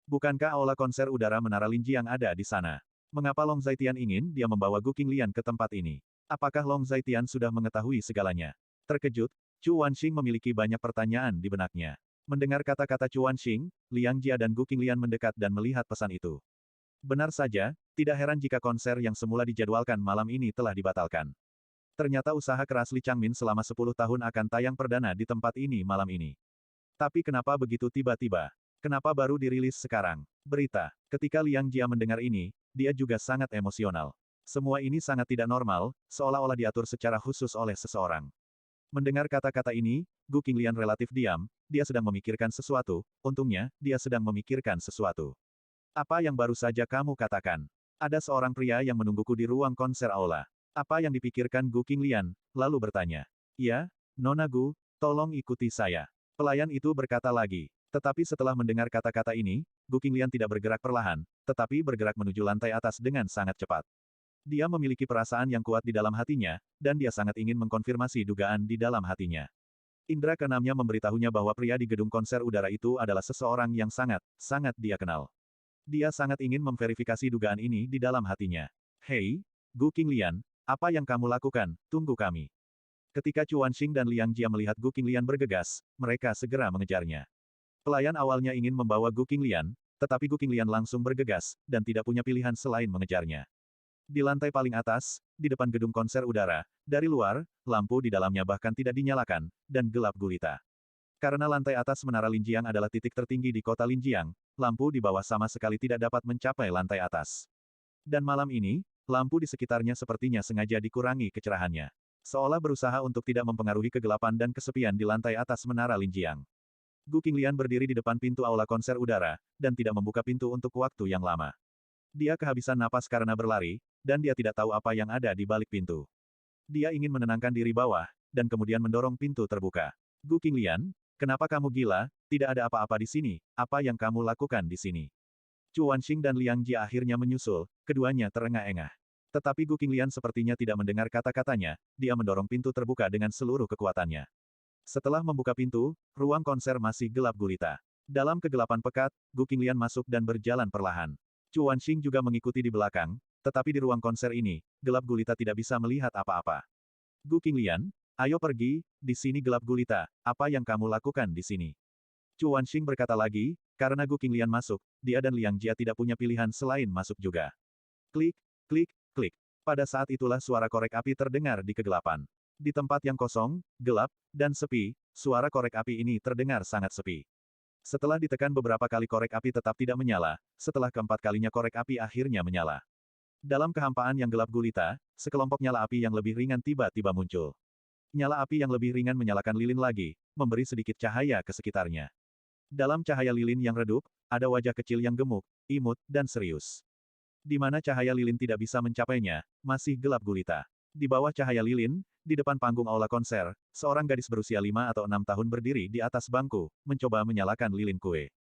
Bukankah aula konser udara Menara Linjiang ada di sana? Mengapa Long Zaitian ingin dia membawa Gu Qinglian ke tempat ini? Apakah Long Zaitian sudah mengetahui segalanya? Terkejut, Chu Wanxing memiliki banyak pertanyaan di benaknya. Mendengar kata-kata Chu Wanxing, Liang Jia dan Gu Qinglian mendekat dan melihat pesan itu. Benar saja, tidak heran jika konser yang semula dijadwalkan malam ini telah dibatalkan. Ternyata usaha keras Li Changmin selama 10 tahun akan tayang perdana di tempat ini malam ini. Tapi kenapa begitu tiba-tiba? Kenapa baru dirilis sekarang? Berita. Ketika Liang Jia mendengar ini, dia juga sangat emosional. Semua ini sangat tidak normal, seolah-olah diatur secara khusus oleh seseorang. Mendengar kata-kata ini, Gu Qinglian relatif diam, dia sedang memikirkan sesuatu, untungnya, dia sedang memikirkan sesuatu. Apa yang baru saja kamu katakan? Ada seorang pria yang menungguku di ruang konser aula. Apa yang dipikirkan Gu Qinglian, lalu bertanya. Ya, Nona Gu, tolong ikuti saya. Pelayan itu berkata lagi. Tetapi setelah mendengar kata-kata ini, Gu Qinglian tidak bergerak perlahan, tetapi bergerak menuju lantai atas dengan sangat cepat. Dia memiliki perasaan yang kuat di dalam hatinya, dan dia sangat ingin mengkonfirmasi dugaan di dalam hatinya. Indra keenamnya memberitahunya bahwa pria di gedung konser udara itu adalah seseorang yang sangat dia kenal. Dia sangat ingin memverifikasi dugaan ini di dalam hatinya. Hei, Gu Qinglian, apa yang kamu lakukan? Tunggu kami. Ketika Chu Wanxing dan Liang Jia melihat Gu Qinglian bergegas, mereka segera mengejarnya. Pelayan awalnya ingin membawa Gu Qinglian, tetapi Gu Qinglian langsung bergegas, dan tidak punya pilihan selain mengejarnya. Di lantai paling atas, di depan gedung konser udara, dari luar, lampu di dalamnya bahkan tidak dinyalakan, dan gelap gulita. Karena lantai atas Menara Linjiang adalah titik tertinggi di kota Linjiang, lampu di bawah sama sekali tidak dapat mencapai lantai atas. Dan malam ini, lampu di sekitarnya sepertinya sengaja dikurangi kecerahannya. Seolah berusaha untuk tidak mempengaruhi kegelapan dan kesepian di lantai atas Menara Linjiang. Gu Qinglian berdiri di depan pintu aula konser udara, dan tidak membuka pintu untuk waktu yang lama. Dia kehabisan napas karena berlari, dan dia tidak tahu apa yang ada di balik pintu. Dia ingin menenangkan diri bawah, dan kemudian mendorong pintu terbuka. Gu Qinglian, kenapa kamu gila? Tidak ada apa-apa di sini, apa yang kamu lakukan di sini? Chu Wanxing dan Liang Jia akhirnya menyusul, keduanya terengah-engah. Tetapi Gu Qinglian sepertinya tidak mendengar kata-katanya, dia mendorong pintu terbuka dengan seluruh kekuatannya. Setelah membuka pintu, ruang konser masih gelap gulita. Dalam kegelapan pekat, Gu Qinglian masuk dan berjalan perlahan. Chu Wanxing juga mengikuti di belakang, tetapi di ruang konser ini, gelap gulita tidak bisa melihat apa-apa. Gu Qinglian, ayo pergi, di sini gelap gulita, apa yang kamu lakukan di sini? Chu Wanxing berkata lagi, karena Gu Qinglian masuk, dia dan Liang Jia tidak punya pilihan selain masuk juga. Klik, klik, klik. Pada saat itulah suara korek api terdengar di kegelapan. Di tempat yang kosong, gelap, dan sepi, suara korek api ini terdengar sangat sepi. Setelah ditekan beberapa kali korek api tetap tidak menyala, setelah keempat kalinya korek api akhirnya menyala. Dalam kehampaan yang gelap gulita, sekelompok nyala api yang lebih ringan tiba-tiba muncul. Nyala api yang lebih ringan menyalakan lilin lagi, memberi sedikit cahaya ke sekitarnya. Dalam cahaya lilin yang redup, ada wajah kecil yang gemuk, imut, dan serius. Di mana cahaya lilin tidak bisa mencapainya, masih gelap gulita. Di bawah cahaya lilin, di depan panggung aula konser, seorang gadis berusia 5 atau 6 tahun berdiri di atas bangku, mencoba menyalakan lilin kue.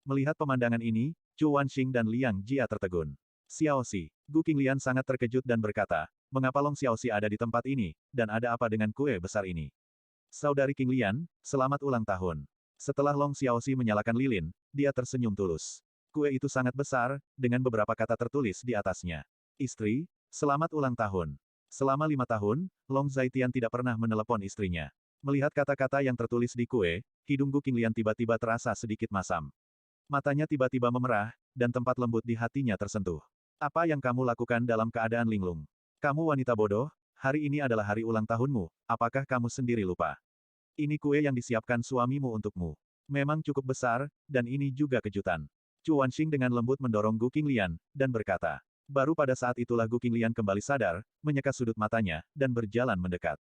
Melihat pemandangan ini, Chu Wanxing dan Liang Jia tertegun. Xiaoxi, Gu Qinglian sangat terkejut dan berkata, mengapa Long Xiaoxi ada di tempat ini, dan ada apa dengan kue besar ini? Saudari King Lian, selamat ulang tahun. Setelah Long Xiaoxi menyalakan lilin, dia tersenyum tulus. Kue itu sangat besar, dengan beberapa kata tertulis di atasnya. Istri, selamat ulang tahun. Selama 5 tahun, Long Zaitian tidak pernah menelepon istrinya. Melihat kata-kata yang tertulis di kue, hidung Gu Qinglian tiba-tiba terasa sedikit masam. Matanya tiba-tiba memerah, dan tempat lembut di hatinya tersentuh. Apa yang kamu lakukan dalam keadaan linglung? Kamu wanita bodoh, hari ini adalah hari ulang tahunmu, apakah kamu sendiri lupa? Ini kue yang disiapkan suamimu untukmu. Memang cukup besar, dan ini juga kejutan. Chu Wanxing dengan lembut mendorong Gu Qinglian, dan berkata. Baru pada saat itulah Gu Qinglian kembali sadar, menyeka sudut matanya, dan berjalan mendekat.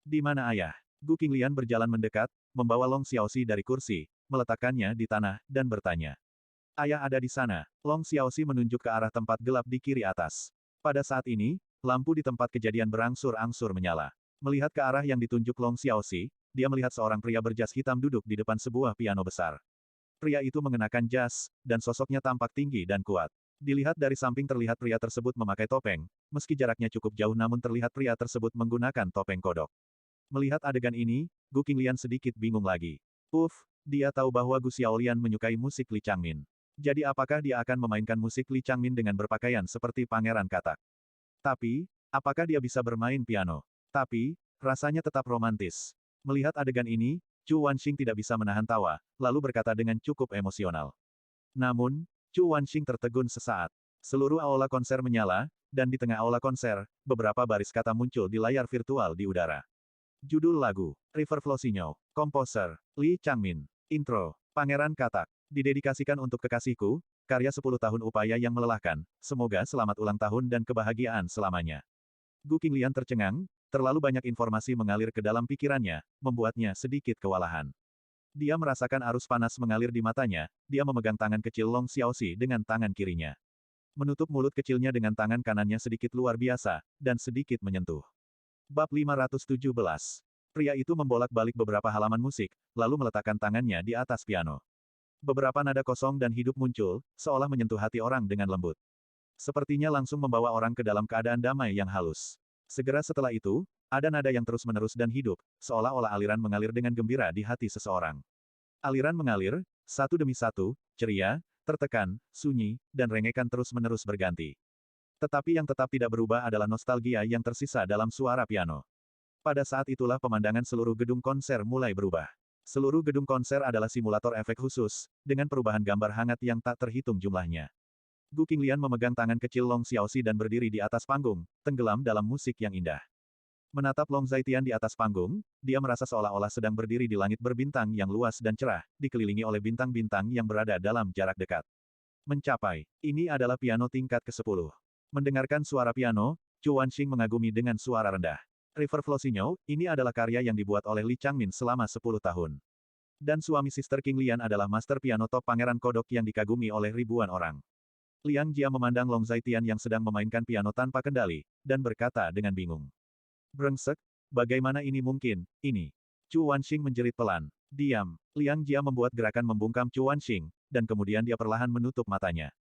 Di mana ayah? Gu Qinglian berjalan mendekat, membawa Long Xiaoxi dari kursi, meletakkannya di tanah, dan bertanya. Ayah ada di sana. Long Xiaoxi menunjuk ke arah tempat gelap di kiri atas. Pada saat ini, lampu di tempat kejadian berangsur-angsur menyala. Melihat ke arah yang ditunjuk Long Xiaoxi, dia melihat seorang pria berjas hitam duduk di depan sebuah piano besar. Pria itu mengenakan jas, dan sosoknya tampak tinggi dan kuat. Dilihat dari samping terlihat pria tersebut memakai topeng, meski jaraknya cukup jauh namun terlihat pria tersebut menggunakan topeng kodok. Melihat adegan ini, Gu Qinglian sedikit bingung lagi. Dia tahu bahwa Gu Xiaolian menyukai musik Li Changmin. Jadi apakah dia akan memainkan musik Li Changmin dengan berpakaian seperti pangeran katak? Tapi, apakah dia bisa bermain piano? Tapi, rasanya tetap romantis. Melihat adegan ini, Chu Wanxing tidak bisa menahan tawa, lalu berkata dengan cukup emosional. Namun, Chu Wanxing tertegun sesaat. Seluruh aula konser menyala, dan di tengah aula konser, beberapa baris kata muncul di layar virtual di udara. Judul lagu, River Flossinyo, Komposer, Li Changmin, Intro, Pangeran Katak, didedikasikan untuk kekasihku, karya 10 tahun upaya yang melelahkan, semoga selamat ulang tahun dan kebahagiaan selamanya. Gu Qinglian tercengang, terlalu banyak informasi mengalir ke dalam pikirannya, membuatnya sedikit kewalahan. Dia merasakan arus panas mengalir di matanya, dia memegang tangan kecil Long Xiaoxi dengan tangan kirinya. Menutup mulut kecilnya dengan tangan kanannya sedikit luar biasa, dan sedikit menyentuh. Bab 517. Pria itu membolak-balik beberapa halaman musik, lalu meletakkan tangannya di atas piano. Beberapa nada kosong dan hidup muncul, seolah menyentuh hati orang dengan lembut. Sepertinya langsung membawa orang ke dalam keadaan damai yang halus. Segera setelah itu, ada nada yang terus-menerus dan hidup, seolah-olah aliran mengalir dengan gembira di hati seseorang. Aliran mengalir, satu demi satu, ceria, tertekan, sunyi, dan rengekan terus-menerus berganti. Tetapi yang tetap tidak berubah adalah nostalgia yang tersisa dalam suara piano. Pada saat itulah pemandangan seluruh gedung konser mulai berubah. Seluruh gedung konser adalah simulator efek khusus, dengan perubahan gambar hangat yang tak terhitung jumlahnya. Gu Qinglian memegang tangan kecil Long Xiaoxi dan berdiri di atas panggung, tenggelam dalam musik yang indah. Menatap Long Zaitian di atas panggung, dia merasa seolah-olah sedang berdiri di langit berbintang yang luas dan cerah, dikelilingi oleh bintang-bintang yang berada dalam jarak dekat. Mencapai. Ini adalah piano tingkat ke-10. Mendengarkan suara piano, Chu Wanxing mengagumi dengan suara rendah. River Flossinyo, ini adalah karya yang dibuat oleh Li Changmin selama 10 tahun. Dan suami Sister King Lian adalah master piano top Pangeran Kodok yang dikagumi oleh ribuan orang. Liang Jia memandang Long Zaitian yang sedang memainkan piano tanpa kendali, dan berkata dengan bingung. Brengsek, bagaimana ini mungkin, ini? Chu Wanxing menjerit pelan. Diam. Liang Jia membuat gerakan membungkam Chu Wanxing, dan kemudian dia perlahan menutup matanya.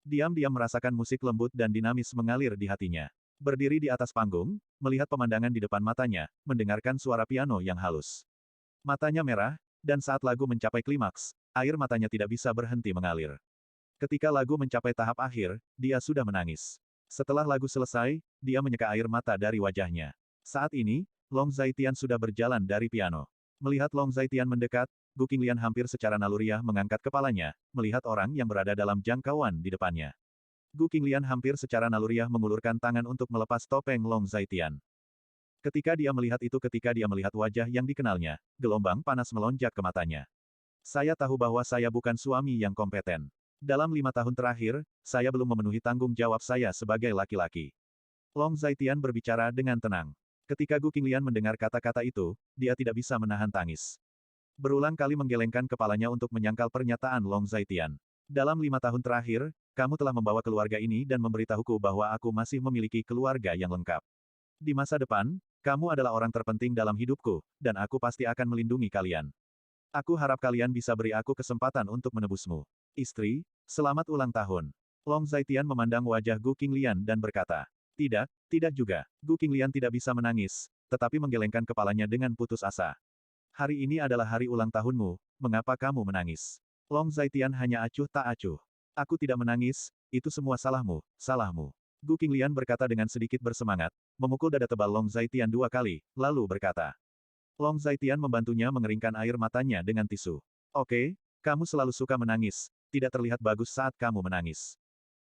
Diam-diam merasakan musik lembut dan dinamis mengalir di hatinya. Berdiri di atas panggung, melihat pemandangan di depan matanya, mendengarkan suara piano yang halus. Matanya merah, dan saat lagu mencapai klimaks, air matanya tidak bisa berhenti mengalir. Ketika lagu mencapai tahap akhir, dia sudah menangis. Setelah lagu selesai, dia menyeka air mata dari wajahnya. Saat ini, Long Zaitian sudah berjalan dari piano. Melihat Long Zaitian mendekat, Gu Qinglian hampir secara naluriah mengangkat kepalanya, melihat orang yang berada dalam jangkauan di depannya. Gu Qinglian hampir secara naluriah mengulurkan tangan untuk melepas topeng Long Zaitian. Ketika dia melihat wajah yang dikenalnya, gelombang panas melonjak ke matanya. Saya tahu bahwa saya bukan suami yang kompeten. Dalam 5 tahun terakhir, saya belum memenuhi tanggung jawab saya sebagai laki-laki. Long Zaitian berbicara dengan tenang. Ketika Gu Qinglian mendengar kata-kata itu, dia tidak bisa menahan tangis. Berulang kali menggelengkan kepalanya untuk menyangkal pernyataan Long Zaitian. Dalam 5 tahun terakhir, kamu telah membawa keluarga ini dan memberitahuku bahwa aku masih memiliki keluarga yang lengkap. Di masa depan, kamu adalah orang terpenting dalam hidupku, dan aku pasti akan melindungi kalian. Aku harap kalian bisa beri aku kesempatan untuk menebusmu. Istri, selamat ulang tahun. Long Zaitian memandang wajah Gu Qinglian dan berkata, tidak, Tidak juga. Gu Qinglian tidak bisa menangis, tetapi menggelengkan kepalanya dengan putus asa. Hari ini adalah hari ulang tahunmu, mengapa kamu menangis? Long Zaitian hanya acuh tak acuh. Aku tidak menangis, itu semua salahmu, salahmu. Gu Qinglian berkata dengan sedikit bersemangat, memukul dada tebal Long Zaitian 2 kali, lalu berkata. Long Zaitian membantunya mengeringkan air matanya dengan tisu. Oke, kamu selalu suka menangis, tidak terlihat bagus saat kamu menangis.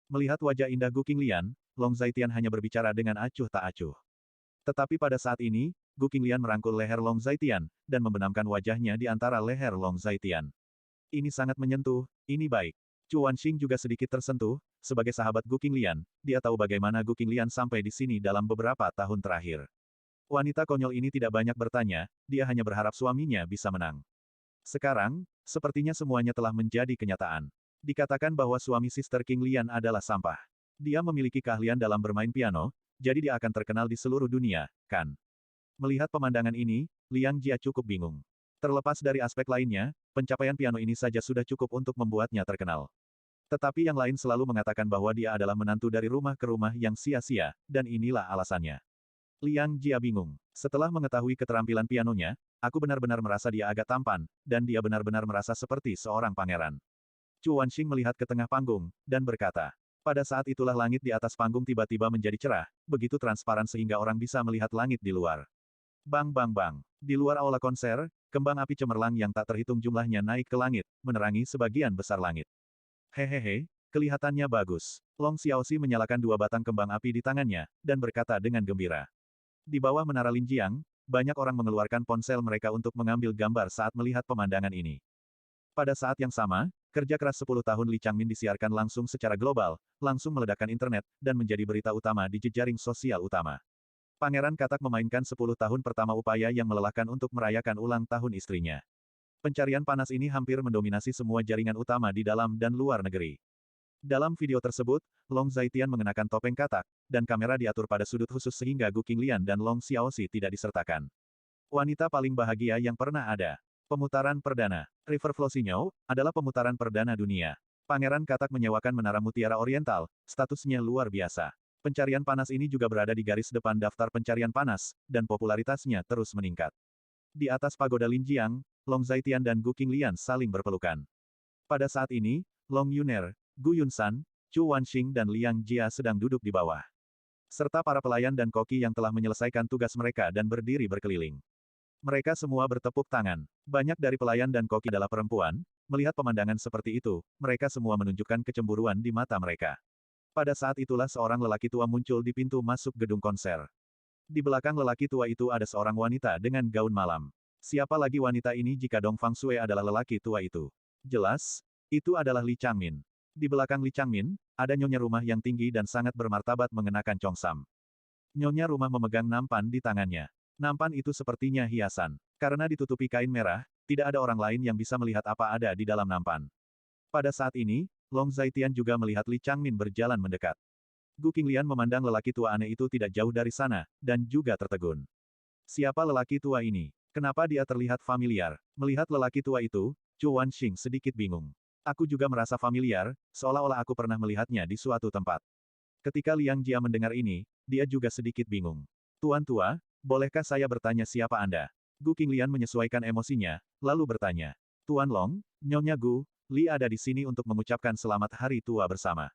Melihat wajah indah Gu Qinglian, Long Zaitian hanya berbicara dengan acuh tak acuh. Tetapi pada saat ini, Gu Qinglian merangkul leher Long Zaitian, dan membenamkan wajahnya di antara leher Long Zaitian. Ini sangat menyentuh, ini baik. Chu Wanxing juga sedikit tersentuh, sebagai sahabat Gu Qinglian, dia tahu bagaimana Gu Qinglian sampai di sini dalam beberapa tahun terakhir. Wanita konyol ini tidak banyak bertanya, dia hanya berharap suaminya bisa menang. Sekarang, sepertinya semuanya telah menjadi kenyataan. Dikatakan bahwa suami Sister Qinglian adalah sampah. Dia memiliki keahlian dalam bermain piano, jadi dia akan terkenal di seluruh dunia, kan? Melihat pemandangan ini, Liang Jia cukup bingung. Terlepas dari aspek lainnya, pencapaian piano ini saja sudah cukup untuk membuatnya terkenal. Tetapi yang lain selalu mengatakan bahwa dia adalah menantu dari rumah ke rumah yang sia-sia, dan inilah alasannya. Liang Jia bingung. Setelah mengetahui keterampilan pianonya, aku benar-benar merasa dia agak tampan, dan dia benar-benar merasa seperti seorang pangeran. Chu Wanxing melihat ke tengah panggung, dan berkata. Pada saat itulah langit di atas panggung tiba-tiba menjadi cerah, begitu transparan sehingga orang bisa melihat langit di luar. Bang bang bang. Di luar aula konser, kembang api cemerlang yang tak terhitung jumlahnya naik ke langit, menerangi sebagian besar langit. Hehehe, kelihatannya bagus. Long Xiaoxi menyalakan 2 batang kembang api di tangannya, dan berkata dengan gembira. Di bawah menara Linjiang, banyak orang mengeluarkan ponsel mereka untuk mengambil gambar saat melihat pemandangan ini. Pada saat yang sama, kerja keras 10 tahun Li Changmin disiarkan langsung secara global, langsung meledakkan internet, dan menjadi berita utama di jejaring sosial utama. Pangeran Katak memainkan 10 tahun pertama upaya yang melelahkan untuk merayakan ulang tahun istrinya. Pencarian panas ini hampir mendominasi semua jaringan utama di dalam dan luar negeri. Dalam video tersebut, Long Zaitian mengenakan topeng katak, dan kamera diatur pada sudut khusus sehingga Gu Qinglian dan Long Xiaoxi tidak disertakan. Wanita paling bahagia yang pernah ada. Pemutaran perdana. River Flossinyo adalah pemutaran perdana dunia. Pangeran Katak menyewakan Menara Mutiara Oriental, statusnya luar biasa. Pencarian panas ini juga berada di garis depan daftar pencarian panas, dan popularitasnya terus meningkat. Di atas pagoda Linjiang, Long Zaitian dan Gu Qinglian saling berpelukan. Pada saat ini, Long Yuner, Gu Yunsan, Chu Wanxing dan Liang Jia sedang duduk di bawah. Serta para pelayan dan koki yang telah menyelesaikan tugas mereka dan berdiri berkeliling. Mereka semua bertepuk tangan. Banyak dari pelayan dan koki adalah perempuan, melihat pemandangan seperti itu, mereka semua menunjukkan kecemburuan di mata mereka. Pada saat itulah seorang lelaki tua muncul di pintu masuk gedung konser. Di belakang lelaki tua itu ada seorang wanita dengan gaun malam. Siapa lagi wanita ini jika Dong Fang Shui adalah lelaki tua itu? Jelas, itu adalah Li Changmin. Di belakang Li Changmin, ada nyonya rumah yang tinggi dan sangat bermartabat mengenakan congsam. Nyonya rumah memegang nampan di tangannya. Nampan itu sepertinya hiasan. Karena ditutupi kain merah, tidak ada orang lain yang bisa melihat apa ada di dalam nampan. Pada saat ini, Long Zaitian juga melihat Li Changmin berjalan mendekat. Gu Qinglian memandang lelaki tua aneh itu tidak jauh dari sana, dan juga tertegun. Siapa lelaki tua ini? Kenapa dia terlihat familiar? Melihat lelaki tua itu, Chu Wanxing sedikit bingung. Aku juga merasa familiar, seolah-olah aku pernah melihatnya di suatu tempat. Ketika Liang Jia mendengar ini, dia juga sedikit bingung. Tuan tua, bolehkah saya bertanya siapa Anda? Gu Qinglian menyesuaikan emosinya, lalu bertanya. Tuan Long, Nyonya Gu, Li ada di sini untuk mengucapkan selamat hari tua bersama.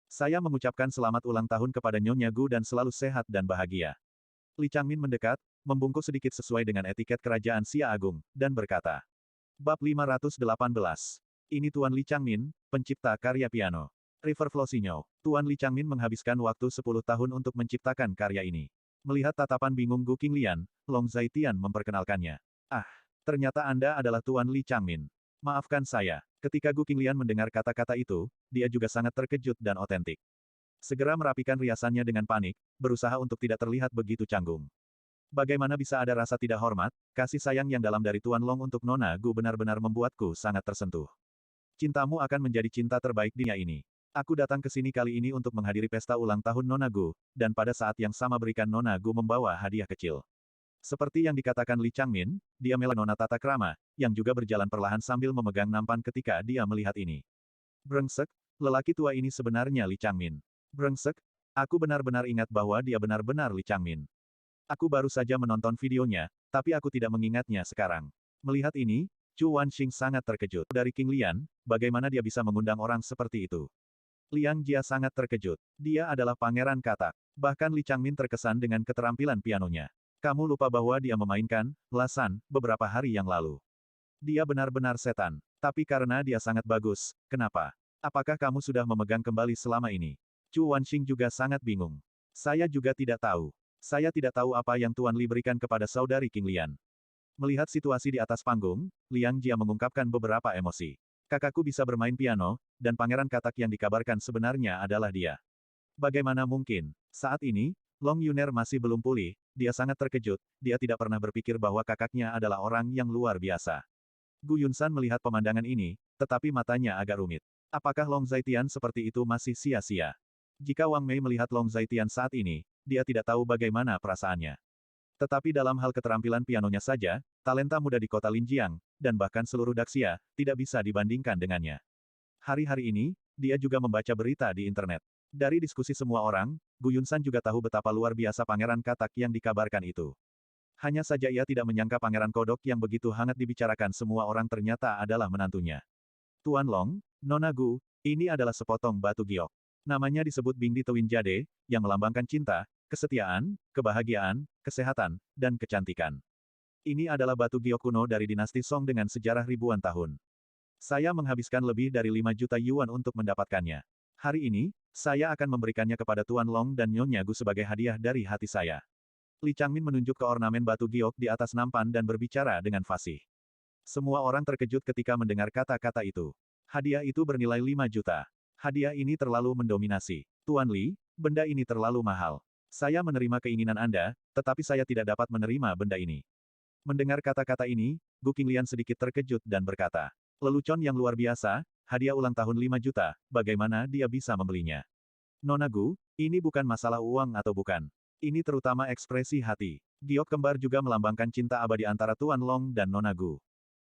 Saya mengucapkan selamat ulang tahun kepada Nyonya Gu dan selalu sehat dan bahagia. Li Changmin mendekat, membungkuk sedikit sesuai dengan etiket kerajaan Xia Agung, dan berkata. Bab 518. Ini Tuan Li Changmin, pencipta karya piano. River Flossinyo. Tuan Li Changmin menghabiskan waktu 10 tahun untuk menciptakan karya ini. Melihat tatapan bingung Gu Qinglian, Long Zaitian memperkenalkannya. Ah, ternyata Anda adalah Tuan Li Changmin. Maafkan saya. Ketika Gu Qinglian mendengar kata-kata itu, dia juga sangat terkejut dan otentik. Segera merapikan riasannya dengan panik, berusaha untuk tidak terlihat begitu canggung. Bagaimana bisa ada rasa tidak hormat, kasih sayang yang dalam dari Tuan Long untuk Nona Gu benar-benar membuatku sangat tersentuh. Cintamu akan menjadi cinta terbaik dunia ini. Aku datang ke sini kali ini untuk menghadiri pesta ulang tahun Nona Gu, dan pada saat yang sama berikan Nona Gu membawa hadiah kecil. Seperti yang dikatakan Li Changmin, dia Nona tata krama, yang juga berjalan perlahan sambil memegang nampan ketika dia melihat ini. Brengsek, lelaki tua ini sebenarnya Li Changmin. Brengsek, Aku benar-benar ingat bahwa dia benar-benar Li Changmin. Aku baru saja menonton videonya, tapi aku tidak mengingatnya sekarang. Melihat ini, Chu Wanxing sangat terkejut. Dari King Lian, bagaimana dia bisa mengundang orang seperti itu? Liang Jia sangat terkejut. Dia adalah pangeran katak. Bahkan Li Changmin terkesan dengan keterampilan pianonya. Kamu lupa bahwa dia memainkan Lasan beberapa hari yang lalu. Dia benar-benar setan. Tapi karena dia sangat bagus, kenapa? Apakah kamu sudah memegang kembali selama ini? Chu Wanxing juga sangat bingung. Saya juga tidak tahu. Saya tidak tahu apa yang Tuan Li berikan kepada saudari King Lian. Melihat situasi di atas panggung, Liang Jia mengungkapkan beberapa emosi. Kakakku bisa bermain piano, dan pangeran katak yang dikabarkan sebenarnya adalah dia. Bagaimana mungkin? Saat ini, Long Yuner masih belum pulih, dia sangat terkejut, dia tidak pernah berpikir bahwa kakaknya adalah orang yang luar biasa. Gu Yunsan melihat pemandangan ini, tetapi matanya agak rumit. Apakah Long Zaitian seperti itu masih sia-sia? Jika Wang Mei melihat Long Zaitian saat ini, dia tidak tahu bagaimana perasaannya. Tetapi dalam hal keterampilan pianonya saja, talenta muda di kota Linjiang, dan bahkan seluruh Daxia, tidak bisa dibandingkan dengannya. Hari-hari ini, dia juga membaca berita di internet. Dari diskusi semua orang, Gu Yunsan juga tahu betapa luar biasa pangeran katak yang dikabarkan itu. Hanya saja ia tidak menyangka pangeran kodok yang begitu hangat dibicarakan semua orang ternyata adalah menantunya. Tuan Long, Nona Gu, ini adalah sepotong batu giok. Namanya disebut Bingdi Tewin Jade, yang melambangkan cinta, kesetiaan, kebahagiaan, kesehatan, dan kecantikan. Ini adalah batu giok kuno dari dinasti Song dengan sejarah ribuan tahun. Saya menghabiskan lebih dari 5 juta yuan untuk mendapatkannya. Hari ini, saya akan memberikannya kepada Tuan Long dan Nyonya Gu sebagai hadiah dari hati saya. Li Changmin menunjuk ke ornamen batu giok di atas nampan dan berbicara dengan fasih. Semua orang terkejut ketika mendengar kata-kata itu. Hadiah itu bernilai 5 juta. Hadiah ini terlalu mendominasi. Tuan Li, benda ini terlalu mahal. Saya menerima keinginan Anda, tetapi saya tidak dapat menerima benda ini. Mendengar kata-kata ini, Gu Qinglian sedikit terkejut dan berkata, lelucon yang luar biasa, hadiah ulang tahun 5 juta, bagaimana dia bisa membelinya? Nona Gu, ini bukan masalah uang atau bukan. Ini terutama ekspresi hati. Giok kembar juga melambangkan cinta abadi antara Tuan Long dan Nona Gu.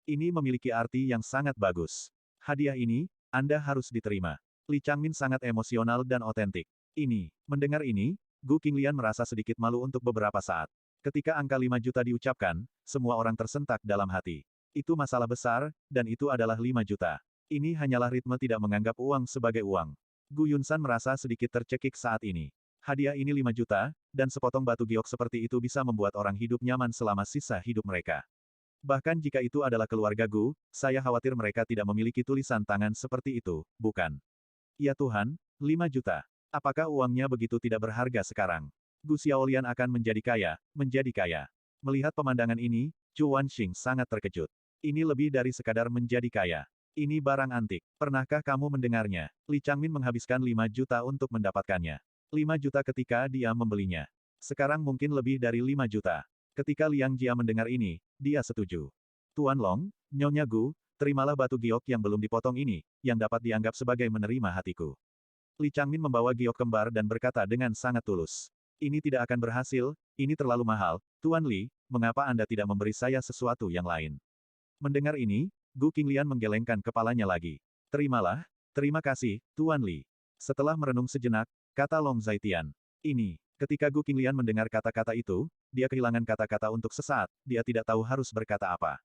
Ini memiliki arti yang sangat bagus. Hadiah ini, Anda harus diterima. Li Changmin sangat emosional dan otentik. Mendengar ini, Gu Qinglian merasa sedikit malu untuk beberapa saat. Ketika angka 5 juta diucapkan, semua orang tersentak dalam hati. Itu masalah besar, dan itu adalah 5 juta. Ini hanyalah ritme tidak menganggap uang sebagai uang. Gu Yunsan merasa sedikit tercekik saat ini. Hadiah ini 5 juta, dan sepotong batu giok seperti itu bisa membuat orang hidup nyaman selama sisa hidup mereka. Bahkan jika itu adalah keluarga Gu, saya khawatir mereka tidak memiliki tulisan tangan seperti itu, bukan? Ya Tuhan, 5 juta. Apakah uangnya begitu tidak berharga sekarang? Gu Xiaolian akan menjadi kaya, menjadi kaya. Melihat pemandangan ini, Chu Wanxing sangat terkejut. Ini lebih dari sekadar menjadi kaya. Ini barang antik. Pernahkah kamu mendengarnya? Li Changmin menghabiskan 5 juta untuk mendapatkannya. 5 juta ketika dia membelinya. Sekarang mungkin lebih dari 5 juta. Ketika Liang Jia mendengar ini, dia setuju. Tuan Long, Nyonya Gu, terimalah batu giok yang belum dipotong ini, yang dapat dianggap sebagai menerima hatiku. Li Changmin membawa giok kembar dan berkata dengan sangat tulus. Ini tidak akan berhasil, ini terlalu mahal, Tuan Li, mengapa Anda tidak memberi saya sesuatu yang lain? Mendengar ini, Gu Qinglian menggelengkan kepalanya lagi. Terimalah, terima kasih, Tuan Li. Setelah merenung sejenak, kata Long Zaitian. Ketika Gu Qinglian mendengar kata-kata itu, dia kehilangan kata-kata untuk sesaat, dia tidak tahu harus berkata apa.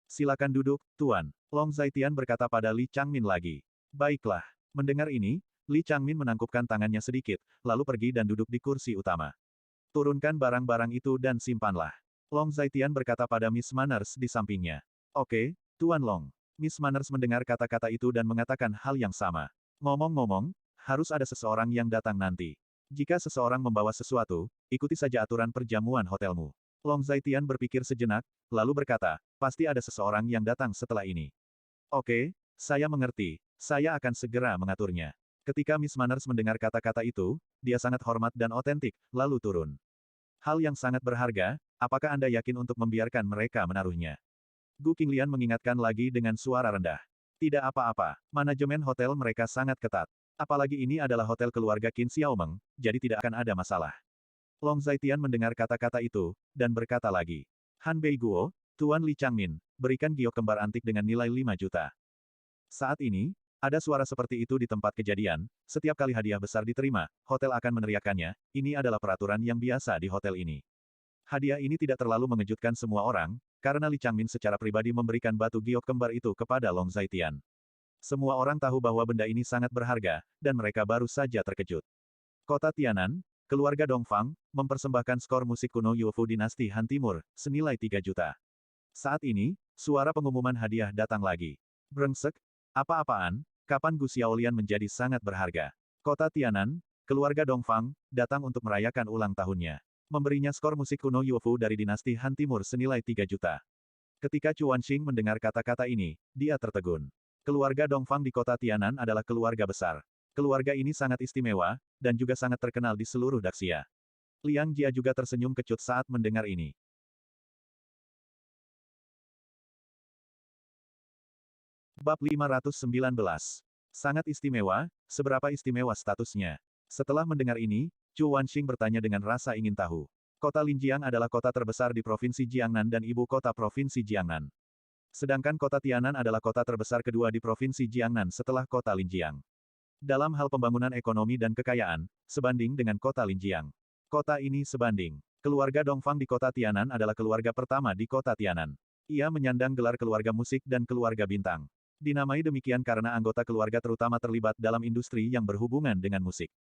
Silakan duduk, Tuan. Long Zaitian berkata pada Li Changmin lagi. Baiklah. Mendengar ini, Li Changmin menangkupkan tangannya sedikit, lalu pergi dan duduk di kursi utama. Turunkan barang-barang itu dan simpanlah. Long Zaitian berkata pada Miss Manners di sampingnya. Oke, Tuan Long. Miss Manners mendengar kata-kata itu dan mengatakan hal yang sama. Ngomong-ngomong, harus ada seseorang yang datang nanti. Jika seseorang membawa sesuatu, ikuti saja aturan perjamuan hotelmu. Long Zaitian berpikir sejenak, lalu berkata, pasti ada seseorang yang datang setelah ini. Oke, saya mengerti. Saya akan segera mengaturnya. Ketika Miss Manners mendengar kata-kata itu, dia sangat hormat dan otentik, lalu turun. Hal yang sangat berharga, apakah Anda yakin untuk membiarkan mereka menaruhnya? Gu Qinglian mengingatkan lagi dengan suara rendah. Tidak apa-apa, manajemen hotel mereka sangat ketat. Apalagi ini adalah hotel keluarga Qin Xiaomeng, jadi tidak akan ada masalah. Long Zaitian mendengar kata-kata itu, dan berkata lagi. Han Bei Guo, Tuan Li Changmin, berikan giok kembar antik dengan nilai 5 juta. Saat ini, Ada suara seperti itu di tempat kejadian, setiap kali hadiah besar diterima, hotel akan meneriakannya, ini adalah peraturan yang biasa di hotel ini. Hadiah ini tidak terlalu mengejutkan semua orang, karena Li Changmin secara pribadi memberikan batu giok kembar itu kepada Long Zaitian. Semua orang tahu bahwa benda ini sangat berharga, dan mereka baru saja terkejut. Kota Tianan, keluarga Dongfang, mempersembahkan skor musik kuno Yuefu Dinasti Han Timur, senilai 3 juta. Saat ini, suara pengumuman hadiah datang lagi. Brengsek, apa-apaan, kapan Gu Xiaolian menjadi sangat berharga? Kota Tianan, keluarga Dongfang, datang untuk merayakan ulang tahunnya. Memberinya skor musik kuno Yuefu dari dinasti Han Timur senilai 3 juta. Ketika Chu Wanxing mendengar kata-kata ini, dia tertegun. Keluarga Dongfang di kota Tianan adalah keluarga besar. Keluarga ini sangat istimewa, dan juga sangat terkenal di seluruh Daxia. Liang Jia juga tersenyum kecut saat mendengar ini. Bab 519. Sangat istimewa, seberapa istimewa statusnya? Setelah mendengar ini, Chu Wanxing bertanya dengan rasa ingin tahu. Kota Linjiang adalah kota terbesar di Provinsi Jiangnan dan ibu kota Provinsi Jiangnan. Sedangkan kota Tianan adalah kota terbesar kedua di Provinsi Jiangnan setelah kota Linjiang. Dalam hal pembangunan ekonomi dan kekayaan, sebanding dengan kota Linjiang. Kota ini sebanding. Keluarga Dongfang di kota Tianan adalah keluarga pertama di kota Tianan. Ia menyandang gelar keluarga musik dan keluarga bintang. Dinamai demikian karena anggota keluarga terutama terlibat dalam industri yang berhubungan dengan musik.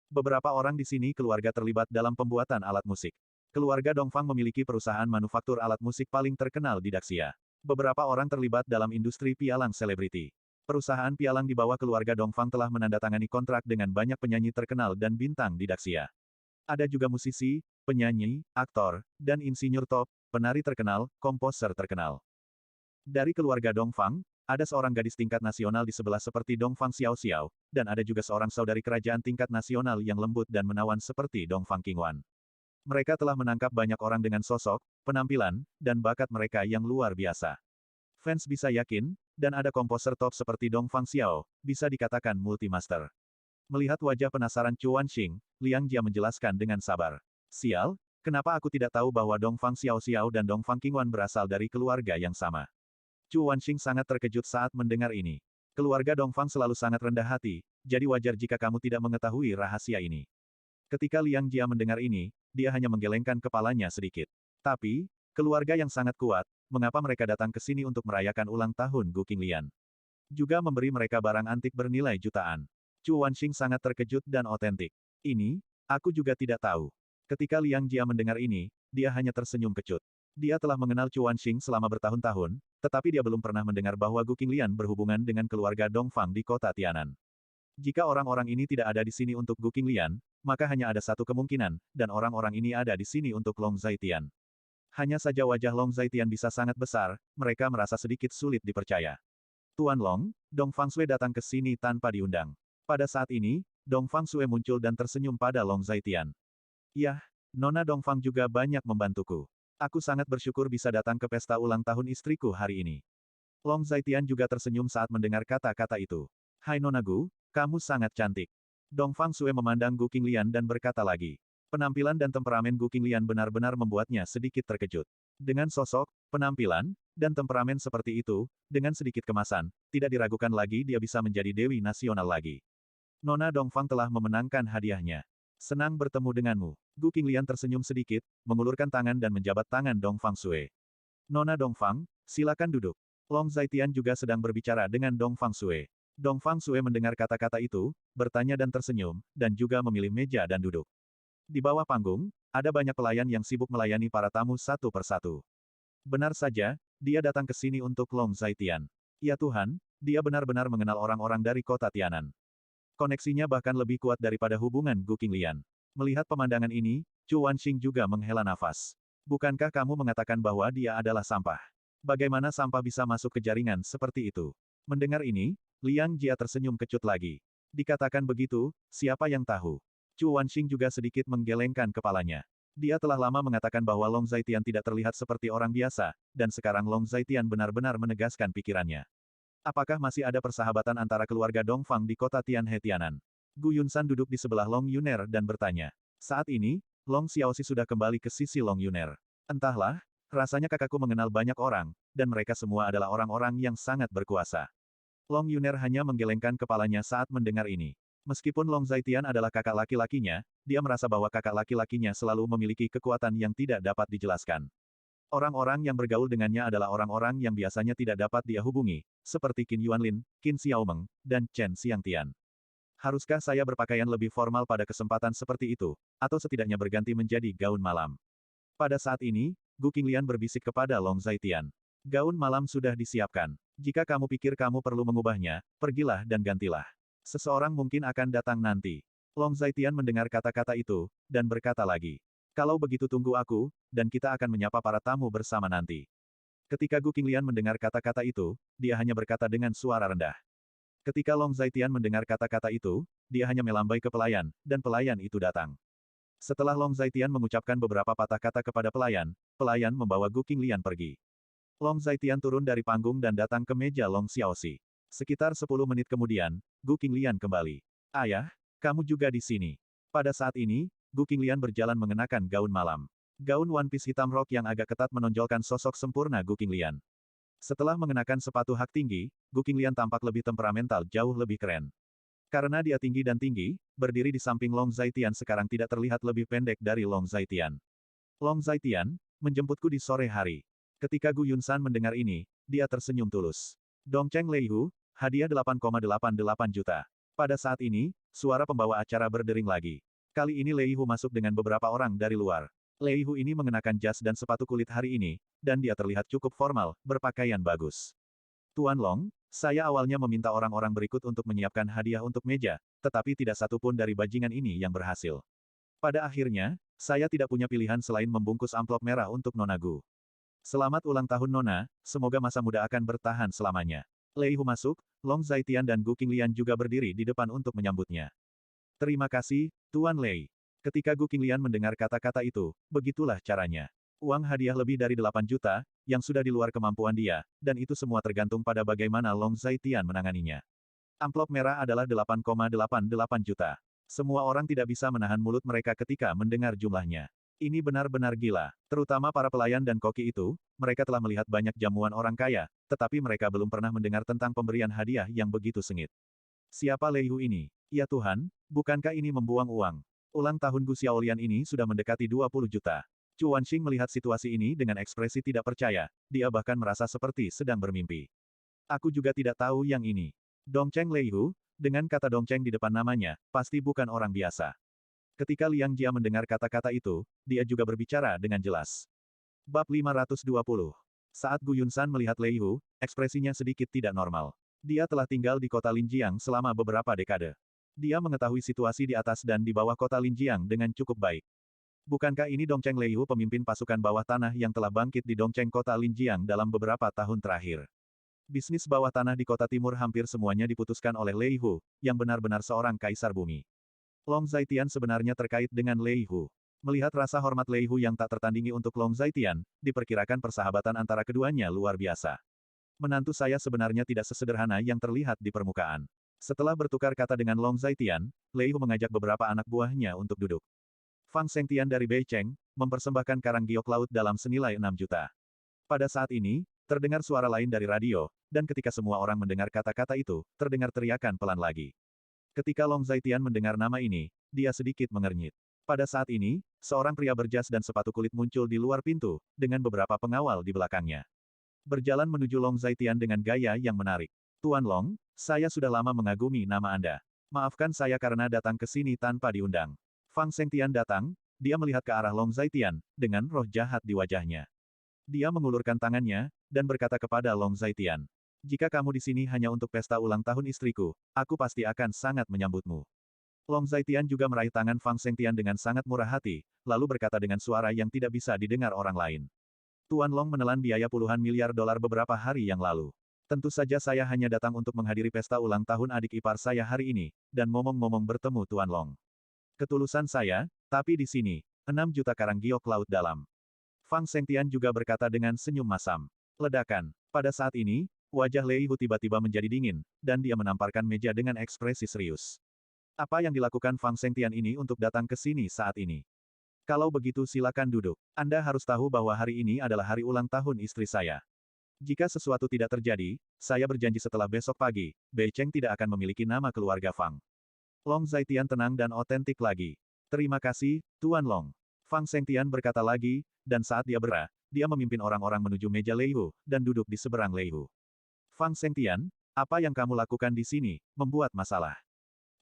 Beberapa orang di sini keluarga terlibat dalam pembuatan alat musik. Keluarga Dongfang memiliki perusahaan manufaktur alat musik paling terkenal di Daxia. Beberapa orang terlibat dalam industri pialang selebriti. Perusahaan pialang di bawah keluarga Dongfang telah menandatangani kontrak dengan banyak penyanyi terkenal dan bintang di Daxia. Ada juga musisi, penyanyi, aktor, dan insinyur top, penari terkenal, komposer terkenal. Dari keluarga Dongfang, ada seorang gadis tingkat nasional di sebelah seperti Dongfang Xiao Xiao, dan ada juga seorang saudari kerajaan tingkat nasional yang lembut dan menawan seperti Dongfang Qingwan. Mereka telah menangkap banyak orang dengan sosok, penampilan, dan bakat mereka yang luar biasa. Fans bisa yakin, dan ada komposer top seperti Dongfang Xiao, bisa dikatakan multimaster. Melihat wajah penasaran Chu Wanxing, Liang Jia menjelaskan dengan sabar. Sial, kenapa aku tidak tahu bahwa Dongfang Xiao Xiao dan Dongfang Qingwan berasal dari keluarga yang sama? Chu Wanxing sangat terkejut saat mendengar ini. Keluarga Dongfang selalu sangat rendah hati, jadi wajar jika kamu tidak mengetahui rahasia ini. Ketika Liang Jia mendengar ini, dia hanya menggelengkan kepalanya sedikit. Tapi, keluarga yang sangat kuat, mengapa mereka datang ke sini untuk merayakan ulang tahun Gu Qinglian? Juga memberi mereka barang antik bernilai jutaan. Chu Wanxing sangat terkejut dan otentik. Ini, aku juga tidak tahu. Ketika Liang Jia mendengar ini, dia hanya tersenyum kecut. Dia telah mengenal Chu Wanxing selama bertahun-tahun, tetapi dia belum pernah mendengar bahwa Gu Qinglian berhubungan dengan keluarga Dongfang di kota Tianan. Jika orang-orang ini tidak ada di sini untuk Gu Qinglian, maka hanya ada satu kemungkinan, dan orang-orang ini ada di sini untuk Long Zaitian. Hanya saja wajah Long Zaitian bisa sangat besar, mereka merasa sedikit sulit dipercaya. Tuan Long, Dongfang Sui datang ke sini tanpa diundang. Pada saat ini, Dongfang Sui muncul dan tersenyum pada Long Zaitian. Yah, Nona Dongfang juga banyak membantuku. Aku sangat bersyukur bisa datang ke pesta ulang tahun istriku hari ini. Long Zaitian juga tersenyum saat mendengar kata-kata itu. Hai Nona Gu, kamu sangat cantik. Dongfang Sui memandang Gu Qinglian dan berkata lagi. Penampilan dan temperamen Gu Qinglian benar-benar membuatnya sedikit terkejut. Dengan sosok, penampilan, dan temperamen seperti itu, dengan sedikit kemasan, tidak diragukan lagi dia bisa menjadi dewi nasional lagi. Nona Dongfang telah memenangkan hadiahnya. Senang bertemu denganmu. Gu Qinglian tersenyum sedikit, mengulurkan tangan dan menjabat tangan Dongfang Sui. Nona Dongfang, silakan duduk. Long Zaitian juga sedang berbicara dengan Dongfang Sui. Dongfang Sui mendengar kata-kata itu, bertanya dan tersenyum, dan juga memilih meja dan duduk. Di bawah panggung, ada banyak pelayan yang sibuk melayani para tamu satu persatu. Benar saja, dia datang ke sini untuk Long Zaitian. Ya Tuhan, dia benar-benar mengenal orang-orang dari kota Tianan. Koneksinya bahkan lebih kuat daripada hubungan Gu Qinglian. Melihat pemandangan ini, Chu Wanxing juga menghela nafas. Bukankah kamu mengatakan bahwa dia adalah sampah? Bagaimana sampah bisa masuk ke jaringan seperti itu? Mendengar ini, Liang Jia tersenyum kecut lagi. Dikatakan begitu, siapa yang tahu? Chu Wanxing juga sedikit menggelengkan kepalanya. Dia telah lama mengatakan bahwa Long Zaitian tidak terlihat seperti orang biasa, dan sekarang Long Zaitian benar-benar menegaskan pikirannya. Apakah masih ada persahabatan antara keluarga Dongfang di kota Tianhe Tianan? Gu Yunsan duduk di sebelah Long Yuner dan bertanya. Saat ini, Long Xiaoxi sudah kembali ke sisi Long Yuner. Entahlah, rasanya kakakku mengenal banyak orang, dan mereka semua adalah orang-orang yang sangat berkuasa. Long Yuner hanya menggelengkan kepalanya saat mendengar ini. Meskipun Long Zaitian adalah kakak laki-lakinya, dia merasa bahwa kakak laki-lakinya selalu memiliki kekuatan yang tidak dapat dijelaskan. Orang-orang yang bergaul dengannya adalah orang-orang yang biasanya tidak dapat dia hubungi, seperti Qin Yuanlin, Qin Xiaomeng, dan Chen Xiangtian. Haruskah saya berpakaian lebih formal pada kesempatan seperti itu, atau setidaknya berganti menjadi gaun malam? Pada saat ini, Gu Qinglian berbisik kepada Long Zaitian. Gaun malam sudah disiapkan. Jika kamu pikir kamu perlu mengubahnya, pergilah dan gantilah. Seseorang mungkin akan datang nanti. Long Zaitian mendengar kata-kata itu, dan berkata lagi. Kalau begitu tunggu aku, dan kita akan menyapa para tamu bersama nanti. Ketika Gu Qinglian mendengar kata-kata itu, dia hanya berkata dengan suara rendah. Ketika Long Zaitian mendengar kata-kata itu, dia hanya melambai ke pelayan, dan pelayan itu datang. Setelah Long Zaitian mengucapkan beberapa patah kata kepada pelayan, pelayan membawa Gu Qinglian pergi. Long Zaitian turun dari panggung dan datang ke meja Long Xiaoxi. Sekitar 10 menit kemudian, Gu Qinglian kembali. Ayah, kamu juga di sini. Pada saat ini, Gu Qinglian berjalan mengenakan gaun malam. Gaun one piece hitam rok yang agak ketat menonjolkan sosok sempurna Gu Qinglian. Setelah mengenakan sepatu hak tinggi, Gu Qinglian tampak lebih temperamental jauh lebih keren. Karena dia tinggi dan tinggi, berdiri di samping Long Zaitian sekarang tidak terlihat lebih pendek dari Long Zaitian. Long Zaitian, menjemputku di sore hari. Ketika Gu Yunsan mendengar ini, dia tersenyum tulus. Dongcheng Leihu, hadiah 8,88 juta. Pada saat ini, suara pembawa acara berdering lagi. Kali ini Leihu masuk dengan beberapa orang dari luar. Leihu ini mengenakan jas dan sepatu kulit hari ini, dan dia terlihat cukup formal, berpakaian bagus. Tuan Long, saya awalnya meminta orang-orang berikut untuk menyiapkan hadiah untuk meja, tetapi tidak satu pun dari bajingan ini yang berhasil. Pada akhirnya, saya tidak punya pilihan selain membungkus amplop merah untuk Nona Gu. Selamat ulang tahun Nona, semoga masa muda akan bertahan selamanya. Leihu masuk, Long Zaitian dan Gu Qinglian juga berdiri di depan untuk menyambutnya. Terima kasih, Tuan Lei. Ketika Gu Qinglian mendengar kata-kata itu, begitulah caranya. Uang hadiah lebih dari 8 juta, yang sudah di luar kemampuan dia, dan itu semua tergantung pada bagaimana Long Zaitian menanganinya. Amplop merah adalah 8,88 juta. Semua orang tidak bisa menahan mulut mereka ketika mendengar jumlahnya. Ini benar-benar gila. Terutama para pelayan dan koki itu, mereka telah melihat banyak jamuan orang kaya, tetapi mereka belum pernah mendengar tentang pemberian hadiah yang begitu sengit. Siapa Leihu ini? Ya Tuhan, bukankah ini membuang uang? Ulang tahun Gu Xiaolian ini sudah mendekati 20 juta. Chu Wanxing melihat situasi ini dengan ekspresi tidak percaya, dia bahkan merasa seperti sedang bermimpi. Aku juga tidak tahu yang ini. Dongcheng Leihu, dengan kata Dongcheng di depan namanya, pasti bukan orang biasa. Ketika Liang Jia mendengar kata-kata itu, dia juga berbicara dengan jelas. Bab 520. Saat Gu Yunsan melihat Leihu, ekspresinya sedikit tidak normal. Dia telah tinggal di kota Linjiang selama beberapa dekade. Dia mengetahui situasi di atas dan di bawah kota Linjiang dengan cukup baik. Bukankah ini Dongcheng Leihu pemimpin pasukan bawah tanah yang telah bangkit di Dongcheng kota Linjiang dalam beberapa tahun terakhir? Bisnis bawah tanah di kota timur hampir semuanya diputuskan oleh Leihu, yang benar-benar seorang kaisar bumi. Long Zaitian sebenarnya terkait dengan Leihu. Melihat rasa hormat Leihu yang tak tertandingi untuk Long Zaitian, diperkirakan persahabatan antara keduanya luar biasa. Menantu saya sebenarnya tidak sesederhana yang terlihat di permukaan. Setelah bertukar kata dengan Long Zaitian, Leihu mengajak beberapa anak buahnya untuk duduk. Fang Shengtian dari Beicheng, mempersembahkan karang giok laut dalam senilai 6 juta. Pada saat ini, terdengar suara lain dari radio, dan ketika semua orang mendengar kata-kata itu, terdengar teriakan pelan lagi. Ketika Long Zaitian mendengar nama ini, dia sedikit mengernyit. Pada saat ini, seorang pria berjas dan sepatu kulit muncul di luar pintu, dengan beberapa pengawal di belakangnya. Berjalan menuju Long Zaitian dengan gaya yang menarik. Tuan Long, saya sudah lama mengagumi nama Anda. Maafkan saya karena datang ke sini tanpa diundang. Fang Shengtian datang, dia melihat ke arah Long Zaitian, dengan roh jahat di wajahnya. Dia mengulurkan tangannya, dan berkata kepada Long Zaitian. Jika kamu di sini hanya untuk pesta ulang tahun istriku, aku pasti akan sangat menyambutmu. Long Zaitian juga meraih tangan Fang Shengtian dengan sangat murah hati, lalu berkata dengan suara yang tidak bisa didengar orang lain. Tuan Long menelan biaya puluhan miliar dolar beberapa hari yang lalu. Tentu saja saya hanya datang untuk menghadiri pesta ulang tahun adik ipar saya hari ini, dan momong-momong bertemu Tuan Long. Ketulusan saya, tapi di sini, 6 juta karang giok laut dalam. Fang Shengtian juga berkata dengan senyum masam. Ledakan. Pada saat ini, wajah Leihu tiba-tiba menjadi dingin, dan dia menamparkan meja dengan ekspresi serius. Apa yang dilakukan Fang Shengtian ini untuk datang ke sini saat ini? Kalau begitu silakan duduk. Anda harus tahu bahwa hari ini adalah hari ulang tahun istri saya. Jika sesuatu tidak terjadi, saya berjanji setelah besok pagi, Bei Cheng tidak akan memiliki nama keluarga Fang. Long Zaitian tenang dan otentik lagi. Terima kasih, Tuan Long. Fang Sengtian berkata lagi, dan saat dia dia memimpin orang-orang menuju meja Lei Hu, dan duduk di seberang Lei Hu. Fang Sengtian, apa yang kamu lakukan di sini, membuat masalah.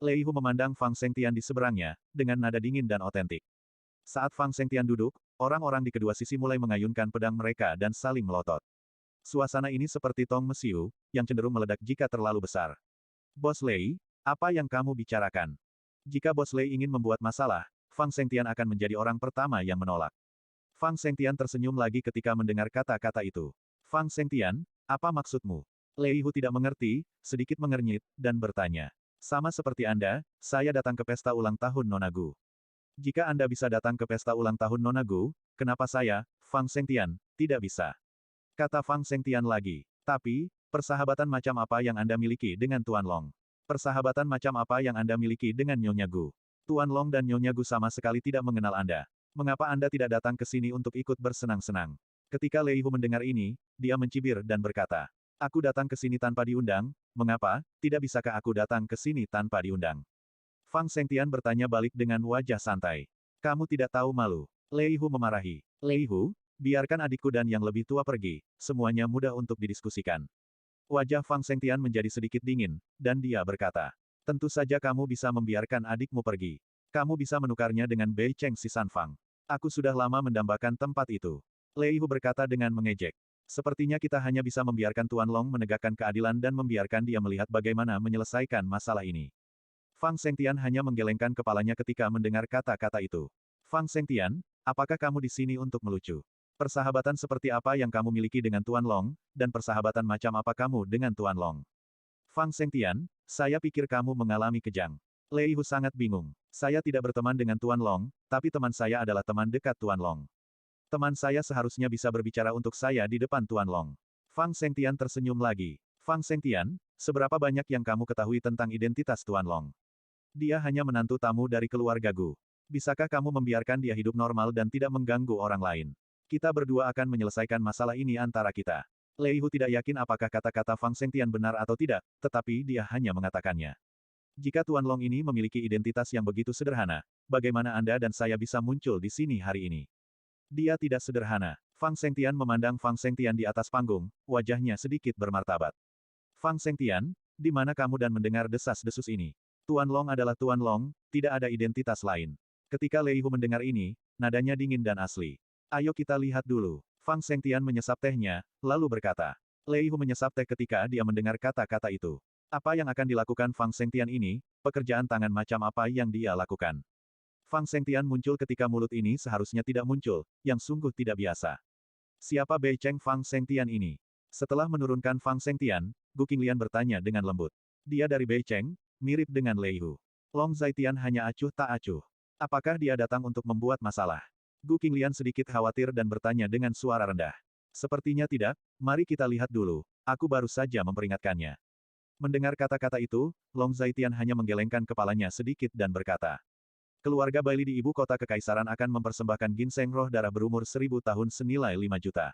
Lei Hu memandang Fang Sengtian di seberangnya, dengan nada dingin dan otentik. Saat Fang Sengtian duduk, orang-orang di kedua sisi mulai mengayunkan pedang mereka dan saling melotot. Suasana ini seperti tong mesiu, yang cenderung meledak jika terlalu besar. Bos Lei, apa yang kamu bicarakan? Jika Bos Lei ingin membuat masalah, Fang Sengtian akan menjadi orang pertama yang menolak. Fang Sengtian tersenyum lagi ketika mendengar kata-kata itu. Fang Sengtian, apa maksudmu? Lei Hu tidak mengerti, sedikit mengernyit, dan bertanya. Sama seperti Anda, saya datang ke pesta ulang tahun Nona Gu. Jika Anda bisa datang ke pesta ulang tahun Nona Gu, kenapa saya, Fang Sengtian, tidak bisa? Kata Fang Sengtian lagi. Tapi, persahabatan macam apa yang Anda miliki dengan Tuan Long? Persahabatan macam apa yang Anda miliki dengan Nyonya Gu? Tuan Long dan Nyonya Gu sama sekali tidak mengenal Anda. Mengapa Anda tidak datang ke sini untuk ikut bersenang-senang? Ketika Lei Hu mendengar ini, dia mencibir dan berkata, aku datang ke sini tanpa diundang, mengapa, tidak bisakah aku datang ke sini tanpa diundang? Fang Sengtian bertanya balik dengan wajah santai. Kamu tidak tahu malu. Lei Hu memarahi. Lei Hu, biarkan adikku dan yang lebih tua pergi, semuanya mudah untuk didiskusikan. Wajah Fang Sengtian menjadi sedikit dingin, dan dia berkata, tentu saja kamu bisa membiarkan adikmu pergi. Kamu bisa menukarnya dengan Bei Cheng si San Fang. Aku sudah lama mendambakan tempat itu. Lei Hu berkata dengan mengejek. Sepertinya kita hanya bisa membiarkan Tuan Long menegakkan keadilan dan membiarkan dia melihat bagaimana menyelesaikan masalah ini. Fang Sengtian hanya menggelengkan kepalanya ketika mendengar kata-kata itu. Fang Sengtian, apakah kamu di sini untuk melucu? Persahabatan seperti apa yang kamu miliki dengan Tuan Long, dan persahabatan macam apa kamu dengan Tuan Long? Fang Sengtian, saya pikir kamu mengalami kejang. Lei Hu sangat bingung. Saya tidak berteman dengan Tuan Long, tapi teman saya adalah teman dekat Tuan Long. Teman saya seharusnya bisa berbicara untuk saya di depan Tuan Long. Fang Sengtian tersenyum lagi. Fang Sengtian, seberapa banyak yang kamu ketahui tentang identitas Tuan Long? Dia hanya menantu tamu dari keluarga Gu. Bisakah kamu membiarkan dia hidup normal dan tidak mengganggu orang lain? Kita berdua akan menyelesaikan masalah ini antara kita. Lei Hu tidak yakin apakah kata-kata Fang Sengtian benar atau tidak, tetapi dia hanya mengatakannya. Jika Tuan Long ini memiliki identitas yang begitu sederhana, bagaimana Anda dan saya bisa muncul di sini hari ini? Dia tidak sederhana. Fang Sengtian memandang Fang Sengtian di atas panggung, wajahnya sedikit bermartabat. Fang Sengtian, di mana kamu dan mendengar desas-desus ini? Tuan Long adalah Tuan Long, tidak ada identitas lain. Ketika Lei Hu mendengar ini, nadanya dingin dan asli. Ayo kita lihat dulu. Fang Sengtian menyesap tehnya, lalu berkata. Lei Hu menyesap teh ketika dia mendengar kata-kata itu. Apa yang akan dilakukan Fang Sengtian ini, pekerjaan tangan macam apa yang dia lakukan? Fang Sengtian muncul ketika mulut ini seharusnya tidak muncul, yang sungguh tidak biasa. Siapa Bei Cheng Fang Sengtian ini? Setelah menurunkan Fang Sengtian, Gu Qinglian bertanya dengan lembut. Dia dari Bei Cheng, mirip dengan Lei Hu. Long Zaitian hanya acuh tak acuh. Apakah dia datang untuk membuat masalah? Gu Qinglian sedikit khawatir dan bertanya dengan suara rendah. Sepertinya tidak, mari kita lihat dulu, aku baru saja memperingatkannya. Mendengar kata-kata itu, Long Zaitian hanya menggelengkan kepalanya sedikit dan berkata. Keluarga Bailey di ibu kota kekaisaran akan mempersembahkan ginseng roh darah berumur 1000 tahun senilai 5 juta.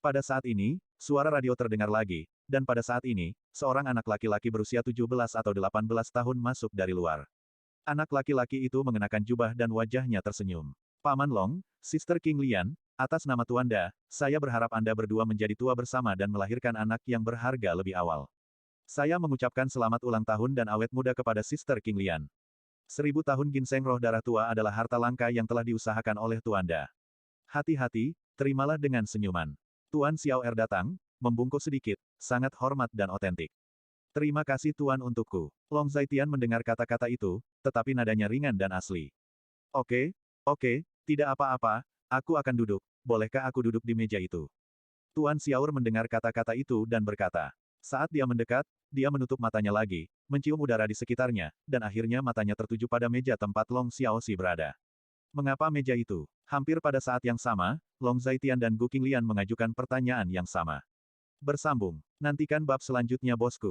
Pada saat ini, suara radio terdengar lagi, dan pada saat ini, seorang anak laki-laki berusia 17 atau 18 tahun masuk dari luar. Anak laki-laki itu mengenakan jubah dan wajahnya tersenyum. Paman Long, Sister Qinglian, atas nama Tuanda, saya berharap Anda berdua menjadi tua bersama dan melahirkan anak yang berharga lebih awal. Saya mengucapkan selamat ulang tahun dan awet muda kepada Sister Qinglian. 1000 tahun ginseng roh darah tua adalah harta langka yang telah diusahakan oleh Tuanda. Hati-hati, terimalah dengan senyuman. Tuan Xiao Er datang, membungkuk sedikit, sangat hormat dan otentik. Terima kasih Tuan untukku. Long Zaitian mendengar kata-kata itu, tetapi nadanya ringan dan asli. Oke, tidak apa-apa, aku akan duduk, bolehkah aku duduk di meja itu? Tuan Xiaoer mendengar kata-kata itu dan berkata. Saat dia mendekat, dia menutup matanya lagi, mencium udara di sekitarnya, dan akhirnya matanya tertuju pada meja tempat Long Xiaoxi berada. Mengapa meja itu? Hampir pada saat yang sama, Long Zaitian dan Gu Qinglian mengajukan pertanyaan yang sama. Bersambung. Nantikan bab selanjutnya bosku.